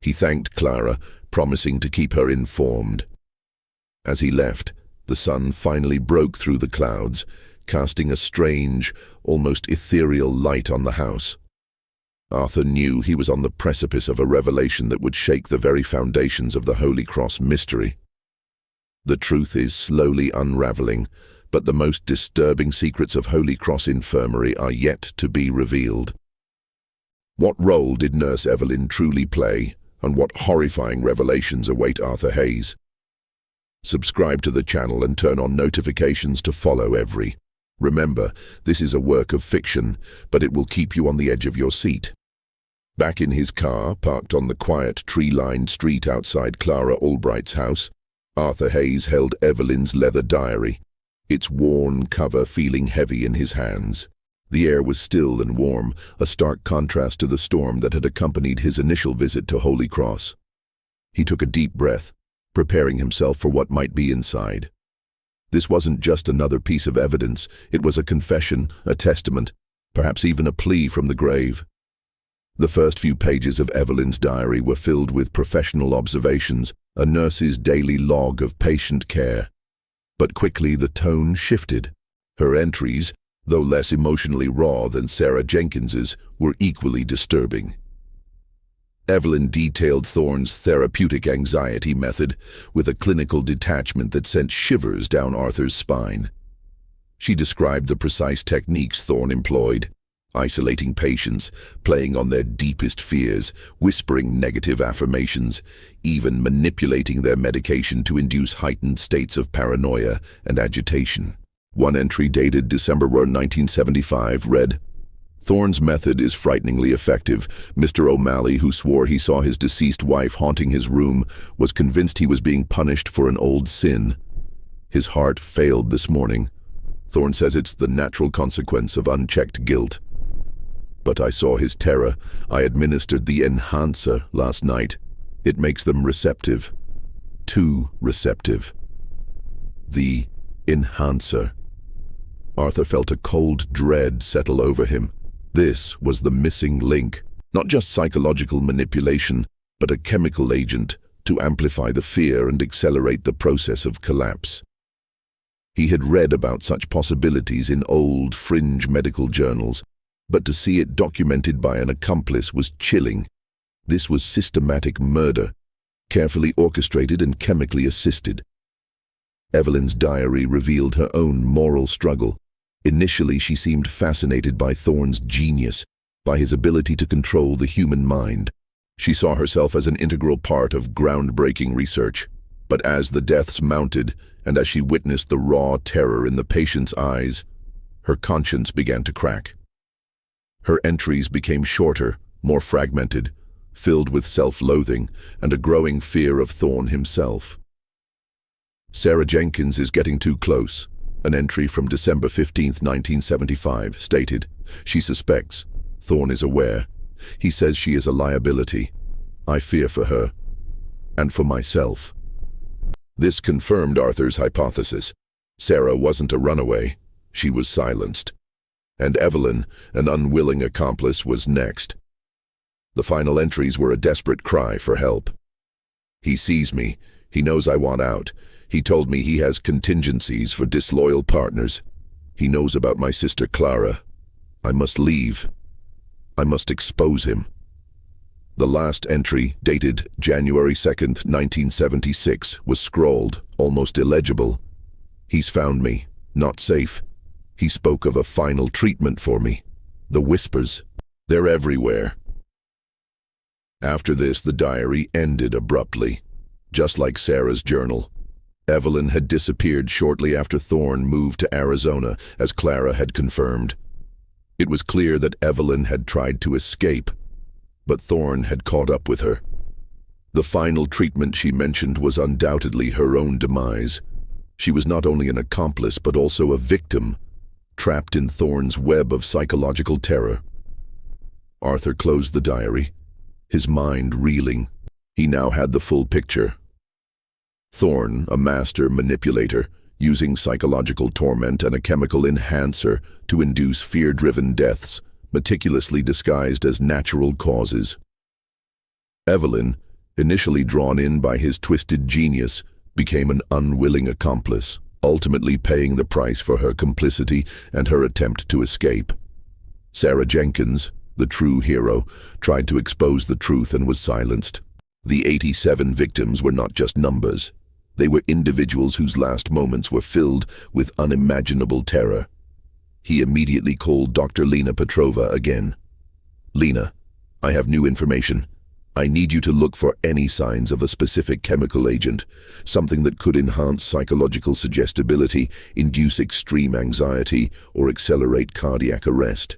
He thanked Clara, promising to keep her informed. As he left, the sun finally broke through the clouds, casting a strange, almost ethereal light on the house. Arthur knew he was on the precipice of a revelation that would shake the very foundations of the Holy Cross mystery. The truth is slowly unraveling, but the most disturbing secrets of Holy Cross Infirmary are yet to be revealed. What role did Nurse Evelyn truly play, and what horrifying revelations await Arthur Hayes? Subscribe to the channel and turn on notifications to follow every. Remember, this is a work of fiction, but it will keep you on the edge of your seat. Back in his car, parked on the quiet, tree-lined street outside Clara Albright's house, Arthur Hayes held Evelyn's leather diary, its worn cover feeling heavy in his hands. The air was still and warm, a stark contrast to the storm that had accompanied his initial visit to Holy Cross. He took a deep breath, preparing himself for what might be inside. This wasn't just another piece of evidence, it was a confession, a testament, perhaps even a plea from the grave. The first few pages of Evelyn's diary were filled with professional observations, a nurse's daily log of patient care. But quickly the tone shifted. Her entries, though less emotionally raw than Sarah Jenkins's, were equally disturbing. Evelyn detailed Thorne's therapeutic anxiety method with a clinical detachment that sent shivers down Arthur's spine. She described the precise techniques Thorne employed, isolating patients, playing on their deepest fears, whispering negative affirmations, even manipulating their medication to induce heightened states of paranoia and agitation. One entry dated December 1975 read, "Thorne's method is frighteningly effective. Mr. O'Malley, who swore he saw his deceased wife haunting his room, was convinced he was being punished for an old sin. His heart failed this morning. Thorne says it's the natural consequence of unchecked guilt. But I saw his terror. I administered the enhancer last night. It makes them receptive. Too receptive. The enhancer. Arthur felt a cold dread settle over him. This was the missing link. Not just psychological manipulation, but a chemical agent to amplify the fear and accelerate the process of collapse. He had read about such possibilities in old, fringe medical journals, but to see it documented by an accomplice was chilling. This was systematic murder, carefully orchestrated and chemically assisted. Evelyn's diary revealed her own moral struggle. Initially, she seemed fascinated by Thorne's genius, by his ability to control the human mind. She saw herself as an integral part of groundbreaking research. But as the deaths mounted, and as she witnessed the raw terror in the patient's eyes, her conscience began to crack. Her entries became shorter, more fragmented, filled with self-loathing and a growing fear of Thorne himself. Sarah Jenkins is getting too close. An entry from December 15, 1975, stated, she suspects. Thorne is aware. He says she is a liability. I fear for her. And for myself. This confirmed Arthur's hypothesis. Sarah wasn't a runaway. She was silenced. And Evelyn, an unwilling accomplice, was next. The final entries were a desperate cry for help. He sees me. He knows I want out. He told me he has contingencies for disloyal partners. He knows about my sister Clara. I must leave. I must expose him. The last entry, dated January 2nd, 1976, was scrawled, almost illegible. He's found me, not safe. He spoke of a final treatment for me. The whispers, they're everywhere. After this, the diary ended abruptly, just like Sarah's journal. Evelyn had disappeared shortly after Thorne moved to Arizona, as Clara had confirmed. It was clear that Evelyn had tried to escape, but Thorne had caught up with her. The final treatment she mentioned was undoubtedly her own demise. She was not only an accomplice but also a victim, trapped in Thorne's web of psychological terror. Arthur closed the diary, his mind reeling. He now had the full picture. Thorne, a master manipulator, using psychological torment and a chemical enhancer to induce fear-driven deaths, meticulously disguised as natural causes. Evelyn, initially drawn in by his twisted genius, became an unwilling accomplice, ultimately paying the price for her complicity and her attempt to escape. Sarah Jenkins, the true hero, tried to expose the truth and was silenced. The 87 victims were not just numbers. They were individuals whose last moments were filled with unimaginable terror. He immediately called Dr. Lena Petrova again. Lena, I have new information. I need you to look for any signs of a specific chemical agent, something that could enhance psychological suggestibility, induce extreme anxiety, or accelerate cardiac arrest.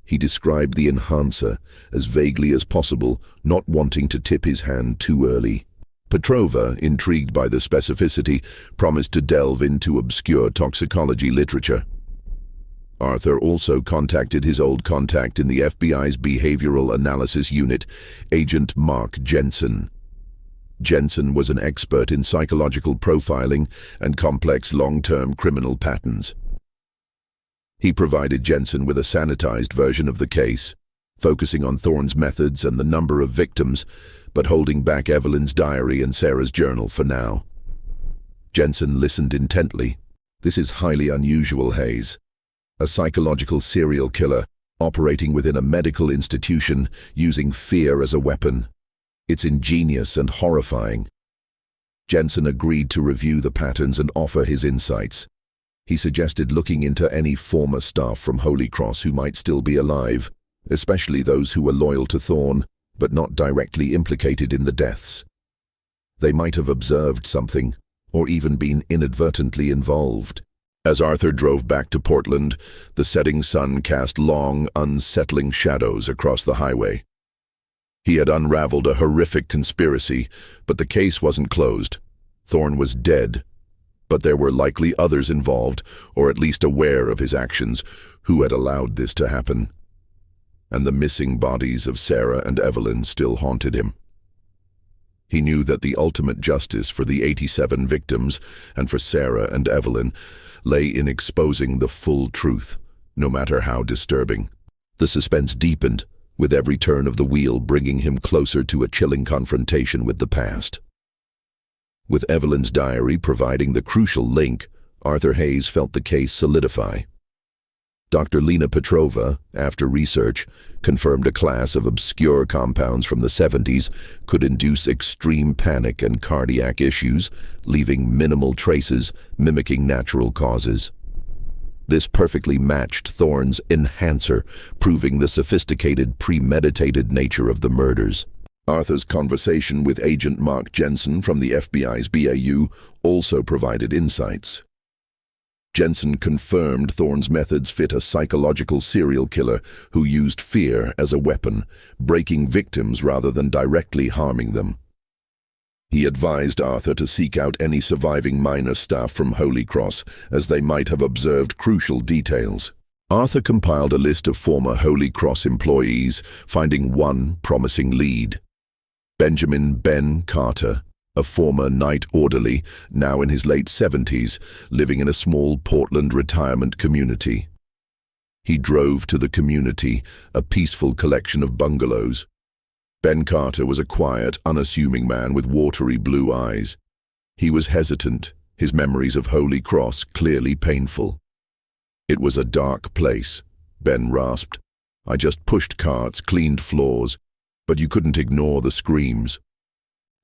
He described the enhancer as vaguely as possible, not wanting to tip his hand too early. Petrova, intrigued by the specificity, promised to delve into obscure toxicology literature. Arthur also contacted his old contact in the FBI's Behavioral Analysis Unit, Agent Mark Jensen. Jensen was an expert in psychological profiling and complex long-term criminal patterns. He provided Jensen with a sanitized version of the case, focusing on Thorne's methods and the number of victims, but holding back Evelyn's diary and Sarah's journal for now. Jensen listened intently. This is highly unusual, Hayes. A psychological serial killer operating within a medical institution using fear as a weapon. It's ingenious and horrifying. Jensen agreed to review the patterns and offer his insights. He suggested looking into any former staff from Holy Cross who might still be alive, especially those who were loyal to Thorne, but not directly implicated in the deaths. They might have observed something, or even been inadvertently involved. As Arthur drove back to Portland, the setting sun cast long, unsettling shadows across the highway. He had unraveled a horrific conspiracy, but the case wasn't closed. Thorne was dead, But there were likely others involved, or at least aware of his actions, who had allowed this to happen. And the missing bodies of Sarah and Evelyn still haunted him. He knew that the ultimate justice for the 87 victims, and for Sarah and Evelyn, lay in exposing the full truth, no matter how disturbing. The suspense deepened, with every turn of the wheel bringing him closer to a chilling confrontation with the past. With Evelyn's diary providing the crucial link, Arthur Hayes felt the case solidify. Dr. Lena Petrova, after research, confirmed a class of obscure compounds from the 70s could induce extreme panic and cardiac issues, leaving minimal traces, mimicking natural causes. This perfectly matched Thorne's enhancer, proving the sophisticated, premeditated nature of the murders. Arthur's conversation with Agent Mark Jensen from the FBI's BAU also provided insights. Jensen confirmed Thorne's methods fit a psychological serial killer who used fear as a weapon, breaking victims rather than directly harming them. He advised Arthur to seek out any surviving minor staff from Holy Cross, as they might have observed crucial details. Arthur compiled a list of former Holy Cross employees, finding one promising lead. Benjamin Ben Carter, a former night orderly, now in his late 70s, living in a small Portland retirement community. He drove to the community, a peaceful collection of bungalows. Ben Carter was a quiet, unassuming man with watery blue eyes. He was hesitant, his memories of Holy Cross clearly painful. "It was a dark place," Ben rasped. "I just pushed carts, cleaned floors, but you couldn't ignore the screams."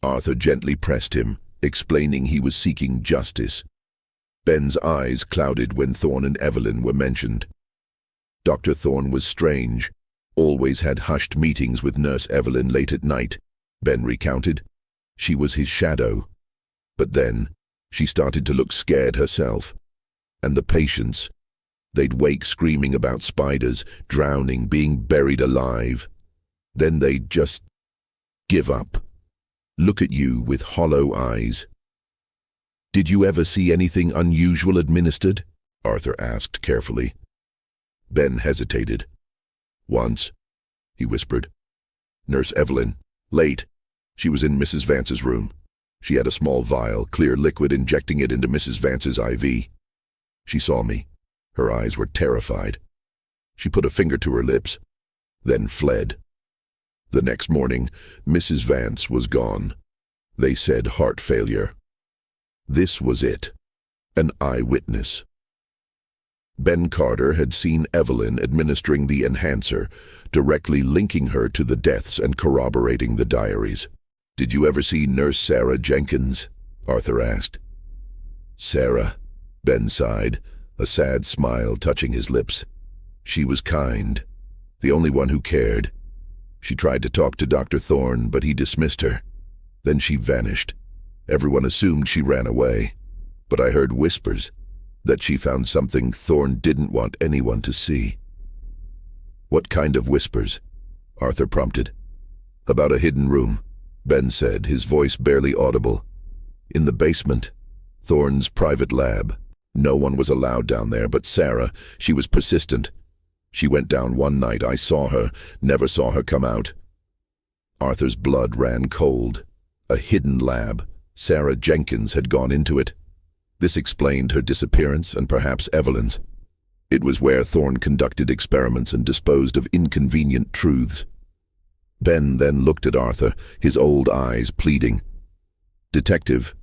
Arthur gently pressed him, explaining he was seeking justice. Ben's eyes clouded when Thorne and Evelyn were mentioned. Dr. Thorne was strange, always had hushed meetings with Nurse Evelyn late at night, Ben recounted. She was his shadow. But then, she started to look scared herself. And the patients, they'd wake screaming about spiders, drowning, being buried alive. Then they'd just give up. Look at you with hollow eyes. "Did you ever see anything unusual administered?" Arthur asked carefully. Ben hesitated. "Once," he whispered. "Nurse Evelyn, late. She was in Mrs. Vance's room. She had a small vial, clear liquid, injecting it into Mrs. Vance's IV. She saw me. Her eyes were terrified. She put a finger to her lips, then fled. The next morning, Mrs. Vance was gone. They said heart failure. This was it. An eyewitness. Ben Carter had seen Evelyn administering the enhancer, directly linking her to the deaths and corroborating the diaries. "Did you ever see Nurse Sarah Jenkins?" Arthur asked. "Sarah," Ben sighed, a sad smile touching his lips. "She was kind, the only one who cared. She tried to talk to Dr. Thorne, but he dismissed her. Then she vanished. Everyone assumed she ran away. But I heard whispers that she found something Thorne didn't want anyone to see." "What kind of whispers?" Arthur prompted. "About a hidden room," Ben said, his voice barely audible. "In the basement. Thorne's private lab. No one was allowed down there but Sarah. She was persistent. She went down one night. I saw her, never saw her come out." Arthur's blood ran cold. A hidden lab. Sarah Jenkins had gone into it. This explained her disappearance and perhaps Evelyn's. It was where Thorne conducted experiments and disposed of inconvenient truths. Ben then looked at Arthur, his old eyes pleading. "Detective,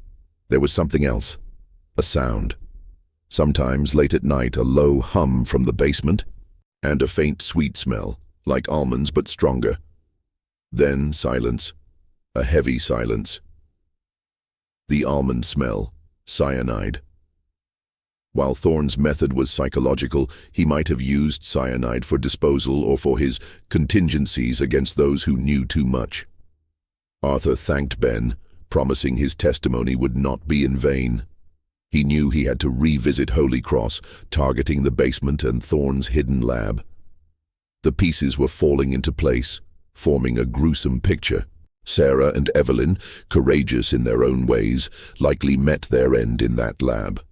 there was something else. A sound. Sometimes late at night, a low hum from the basement, and a faint sweet smell, like almonds but stronger. Then silence, a heavy silence. The almond smell, cyanide. While Thorne's method was psychological, he might have used cyanide for disposal or for his contingencies against those who knew too much. Arthur thanked Ben, promising his testimony would not be in vain. He knew he had to revisit Holy Cross, targeting the basement and Thorne's hidden lab. The pieces were falling into place, forming a gruesome picture. Sarah and Evelyn, courageous in their own ways, likely met their end in that lab.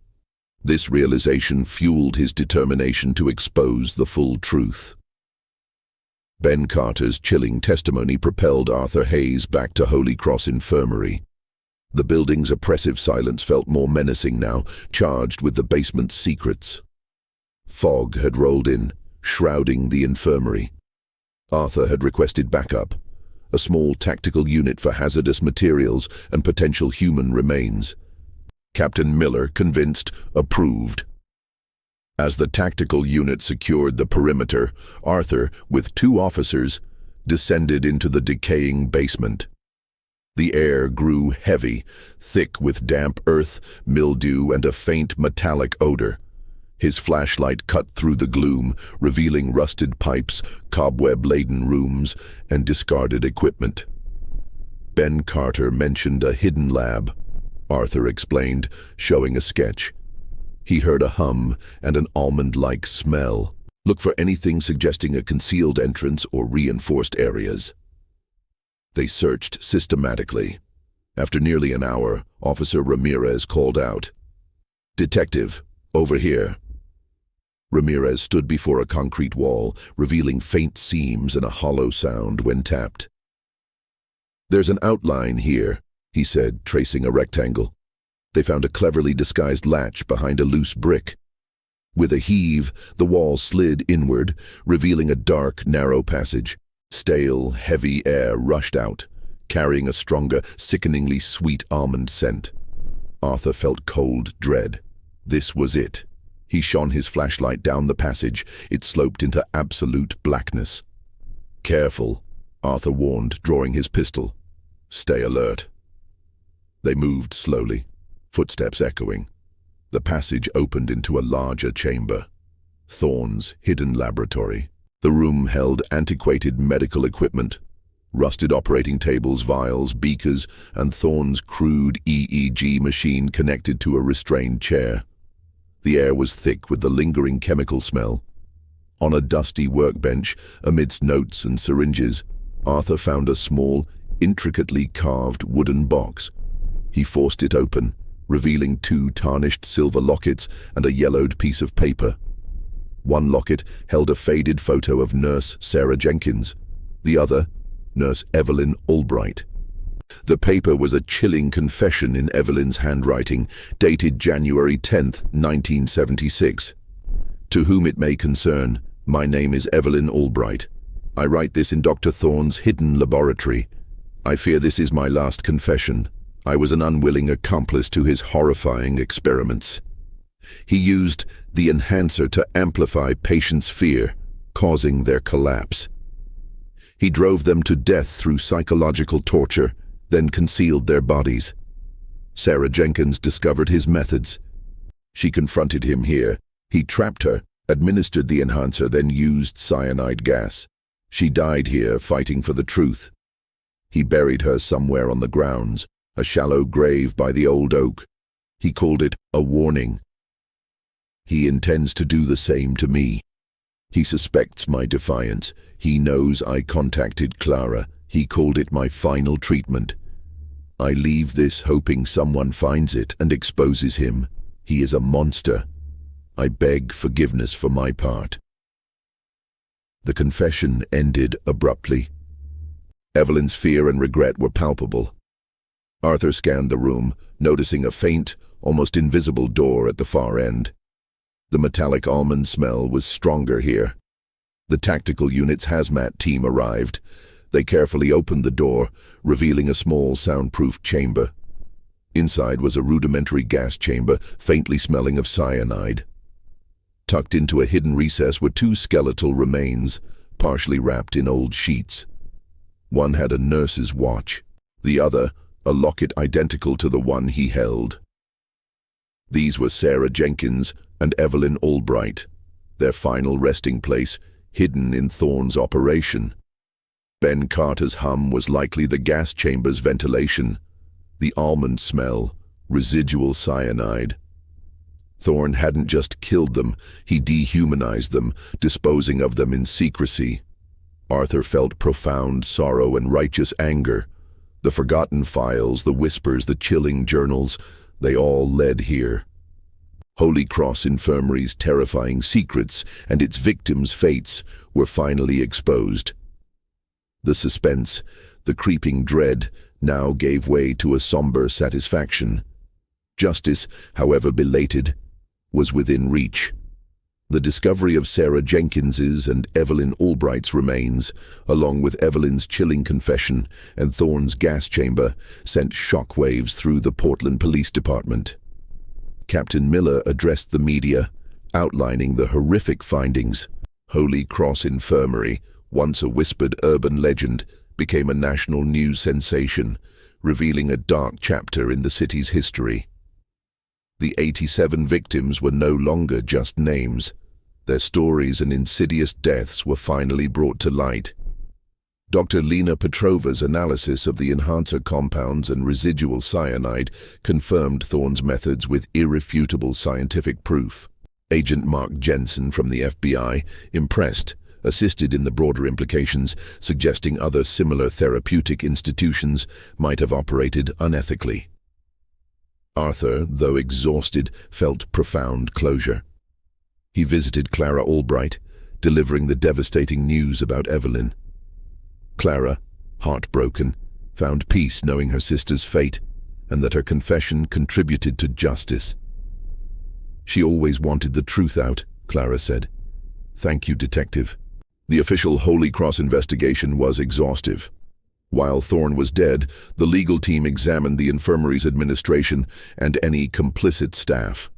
This realization fueled his determination to expose the full truth. Ben Carter's chilling testimony propelled Arthur Hayes back to Holy Cross Infirmary. The building's oppressive silence felt more menacing now, charged with the basement's secrets. Fog had rolled in, shrouding the infirmary. Arthur had requested backup, a small tactical unit for hazardous materials and potential human remains. Captain Miller, convinced, approved. As the tactical unit secured the perimeter, Arthur, with 2 officers, descended into the decaying basement. The air grew heavy, thick with damp earth, mildew, and a faint metallic odor. His flashlight cut through the gloom, revealing rusted pipes, cobweb-laden rooms, and discarded equipment. Ben Carter mentioned a hidden lab, Arthur explained, showing a sketch. He heard a hum and an almond-like smell. Look for anything suggesting a concealed entrance or reinforced areas. They searched systematically. After nearly an hour, Officer Ramirez called out, "Detective, over here." Ramirez stood before a concrete wall, revealing faint seams and a hollow sound when tapped. "There's an outline here," he said, tracing a rectangle. They found a cleverly disguised latch behind a loose brick. With a heave, the wall slid inward, revealing a dark, narrow passage. Stale, heavy air rushed out, carrying a stronger, sickeningly sweet almond scent. Arthur felt cold dread. This was it. He shone his flashlight down the passage. It sloped into absolute blackness. "Careful," Arthur warned, drawing his pistol. "Stay alert." They moved slowly, footsteps echoing. The passage opened into a larger chamber. Thorne's hidden laboratory. The room held antiquated medical equipment, rusted operating tables, vials, beakers, and Thorne's crude EEG machine connected to a restrained chair. The air was thick with the lingering chemical smell. On a dusty workbench, amidst notes and syringes, Arthur found a small, intricately carved wooden box. He forced it open, revealing 2 tarnished silver lockets and a yellowed piece of paper. One locket held a faded photo of Nurse Sarah Jenkins, the other, Nurse Evelyn Albright. The paper was a chilling confession in Evelyn's handwriting, dated January 10th, 1976. "To whom it may concern, my name is Evelyn Albright. I write this in Dr. Thorne's hidden laboratory. I fear this is my last confession. I was an unwilling accomplice to his horrifying experiments. He used the enhancer to amplify patients' fear, causing their collapse. He drove them to death through psychological torture, then concealed their bodies. Sarah Jenkins discovered his methods. She confronted him here. He trapped her, administered the enhancer, then used cyanide gas. She died here fighting for the truth. He buried her somewhere on the grounds, a shallow grave by the old oak. He called it a warning. He intends to do the same to me. He suspects my defiance. He knows I contacted Clara. He called it my final treatment. I leave this hoping someone finds it and exposes him. He is a monster. I beg forgiveness for my part." The confession ended abruptly. Evelyn's fear and regret were palpable. Arthur scanned the room, noticing a faint, almost invisible door at the far end. The metallic almond smell was stronger here. The tactical unit's hazmat team arrived. They carefully opened the door, revealing a small soundproof chamber. Inside was a rudimentary gas chamber, faintly smelling of cyanide. Tucked into a hidden recess were 2 skeletal remains, partially wrapped in old sheets. One had a nurse's watch, the other a locket identical to the one he held. These were Sarah Jenkins and Evelyn Albright, their final resting place, hidden in Thorne's operation. Ben Carter's hum was likely the gas chamber's ventilation, the almond smell, residual cyanide. Thorne hadn't just killed them, he dehumanized them, disposing of them in secrecy. Arthur felt profound sorrow and righteous anger. The forgotten files, the whispers, the chilling journals, they all led here. Holy Cross Infirmary's terrifying secrets and its victims' fates were finally exposed. The suspense, the creeping dread, now gave way to a somber satisfaction. Justice, however belated, was within reach. The discovery of Sarah Jenkins's and Evelyn Albright's remains, along with Evelyn's chilling confession and Thorne's gas chamber, sent shockwaves through the Portland Police Department. Captain Miller addressed the media, outlining the horrific findings. Holy Cross Infirmary, once a whispered urban legend, became a national news sensation, revealing a dark chapter in the city's history. The 87 victims were no longer just names. Their stories and insidious deaths were finally brought to light. Dr. Lena Petrova's analysis of the enhancer compounds and residual cyanide confirmed Thorne's methods with irrefutable scientific proof. Agent Mark Jensen from the FBI, impressed, assisted in the broader implications, suggesting other similar therapeutic institutions might have operated unethically. Arthur, though exhausted, felt profound closure. He visited Clara Albright, delivering the devastating news about Evelyn. Clara, heartbroken, found peace knowing her sister's fate and that her confession contributed to justice. "She always wanted the truth out," Clara said. "Thank you, Detective." The official Holy Cross investigation was exhaustive. While Thorne was dead, the legal team examined the infirmary's administration and any complicit staff.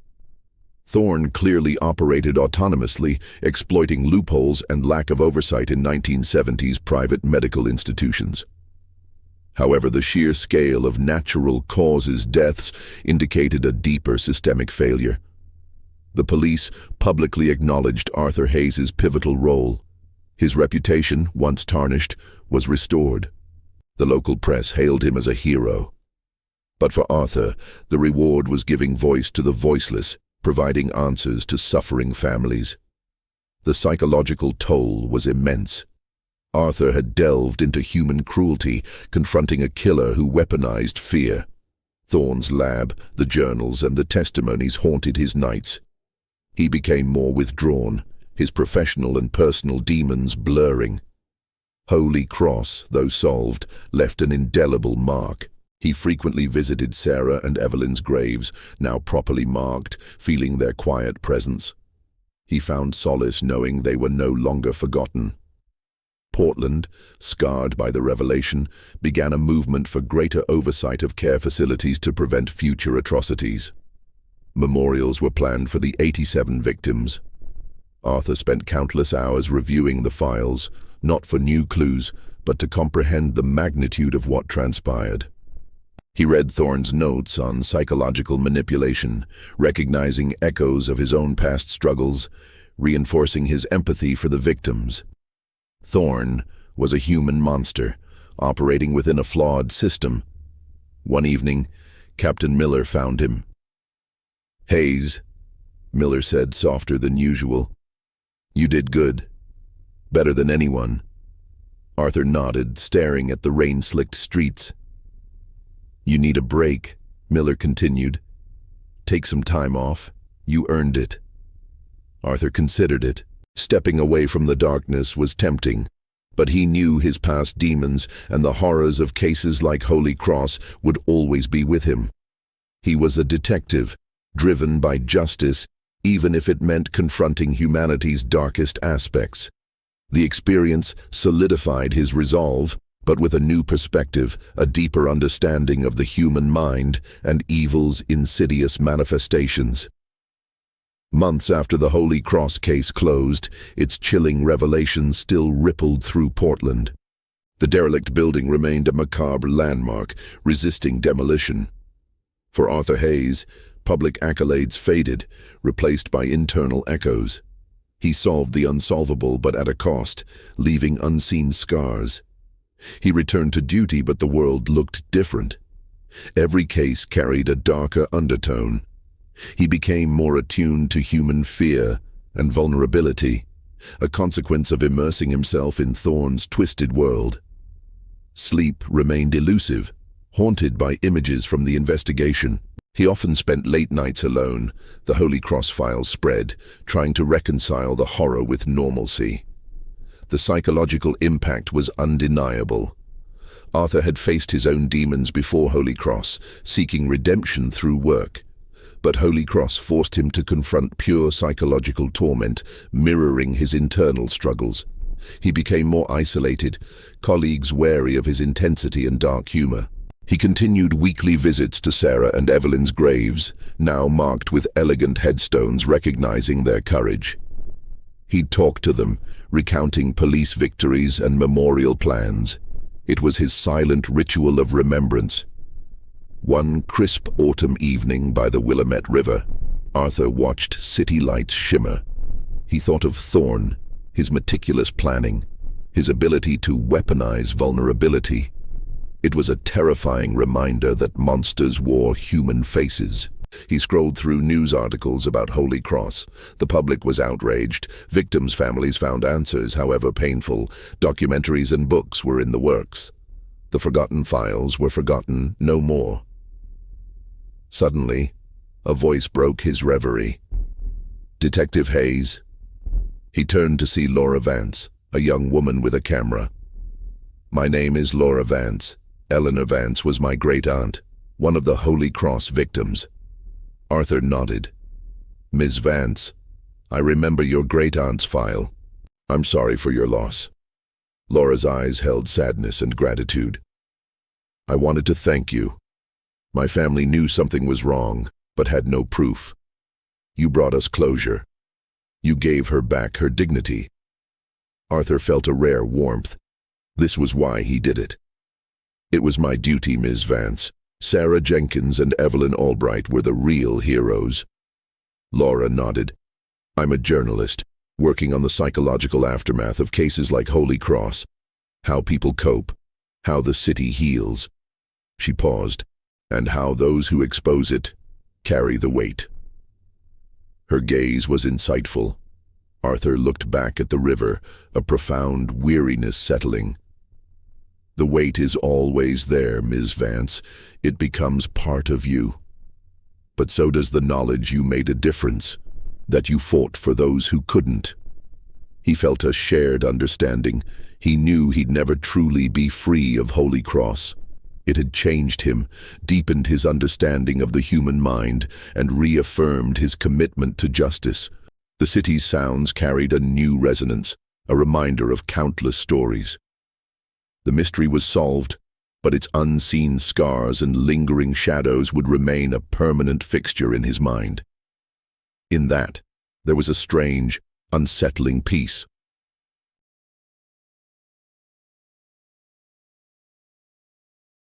Thorne clearly operated autonomously, exploiting loopholes and lack of oversight in 1970s private medical institutions. However, the sheer scale of natural causes deaths indicated a deeper systemic failure. The police publicly acknowledged Arthur Hayes's pivotal role. His reputation, once tarnished, was restored. The local press hailed him as a hero. But for Arthur, the reward was giving voice to the voiceless, providing answers to suffering families. The psychological toll was immense. Arthur had delved into human cruelty, confronting a killer who weaponized fear. Thorne's lab, the journals, and the testimonies haunted his nights. He became more withdrawn, his professional and personal demons blurring. Holy Cross, though solved, left an indelible mark. He frequently visited Sarah and Evelyn's graves, now properly marked, feeling their quiet presence. He found solace knowing they were no longer forgotten. Portland, scarred by the revelation, began a movement for greater oversight of care facilities to prevent future atrocities. Memorials were planned for the 87 victims. Arthur spent countless hours reviewing the files, not for new clues, but to comprehend the magnitude of what transpired. He read Thorne's notes on psychological manipulation, recognizing echoes of his own past struggles, reinforcing his empathy for the victims. Thorne was a human monster, operating within a flawed system. One evening, Captain Miller found him. "Hayes," Miller said, softer than usual. "You did good. Better than anyone." Arthur nodded, staring at the rain-slicked streets. "You need a break," Miller continued. "Take some time off. You earned it." Arthur considered it. Stepping away from the darkness was tempting, but he knew his past demons and the horrors of cases like Holy Cross would always be with him. He was a detective, driven by justice, even if it meant confronting humanity's darkest aspects. The experience solidified his resolve, but with a new perspective, a deeper understanding of the human mind and evil's insidious manifestations. Months after the Holy Cross case closed, its chilling revelations still rippled through Portland. The derelict building remained a macabre landmark, resisting demolition. For Arthur Hayes, public accolades faded, replaced by internal echoes. He solved the unsolvable, but at a cost, leaving unseen scars. He returned to duty, but the world looked different. Every case carried a darker undertone. He became more attuned to human fear and vulnerability, a consequence of immersing himself in Thorne's twisted world. Sleep remained elusive, haunted by images from the investigation. He often spent late nights alone, the Holy Cross files spread, trying to reconcile the horror with normalcy. The psychological impact was undeniable. Arthur had faced his own demons before Holy Cross, seeking redemption through work. But Holy Cross forced him to confront pure psychological torment, mirroring his internal struggles. He became more isolated, colleagues wary of his intensity and dark humor. He continued weekly visits to Sarah and Evelyn's graves, now marked with elegant headstones recognizing their courage. He'd talk to them, recounting police victories and memorial plans. It was his silent ritual of remembrance. One crisp autumn evening by the Willamette River, Arthur watched city lights shimmer. He thought of Thorne, his meticulous planning, his ability to weaponize vulnerability. It was a terrifying reminder that monsters wore human faces. He scrolled through news articles about Holy Cross. The public was outraged. Victims' families found answers, however painful. Documentaries and books were in the works. The forgotten files were forgotten no more. Suddenly, a voice broke his reverie. "Detective Hayes." He turned to see Laura Vance, a young woman with a camera. "My name is Laura Vance. Eleanor Vance was my great-aunt, one of the Holy Cross victims." Arthur nodded. "Ms. Vance, I remember your great-aunt's file. I'm sorry for your loss." Laura's eyes held sadness and gratitude. "I wanted to thank you. My family knew something was wrong, but had no proof. You brought us closure. You gave her back her dignity." Arthur felt a rare warmth. This was why he did it. "It was my duty, Ms. Vance. Sarah Jenkins and Evelyn Albright were the real heroes." Laura nodded. "I'm a journalist, working on the psychological aftermath of cases like Holy Cross. How people cope, how the city heals." She paused. "And how those who expose it carry the weight." Her gaze was insightful. Arthur looked back at the river, a profound weariness settling. "The weight is always there, Ms. Vance. It becomes part of you. But so does the knowledge you made a difference, that you fought for those who couldn't." He felt a shared understanding. He knew he'd never truly be free of Holy Cross. It had changed him, deepened his understanding of the human mind, and reaffirmed his commitment to justice. The city's sounds carried a new resonance, a reminder of countless stories. The mystery was solved, but its unseen scars and lingering shadows would remain a permanent fixture in his mind. In that, there was a strange, unsettling peace.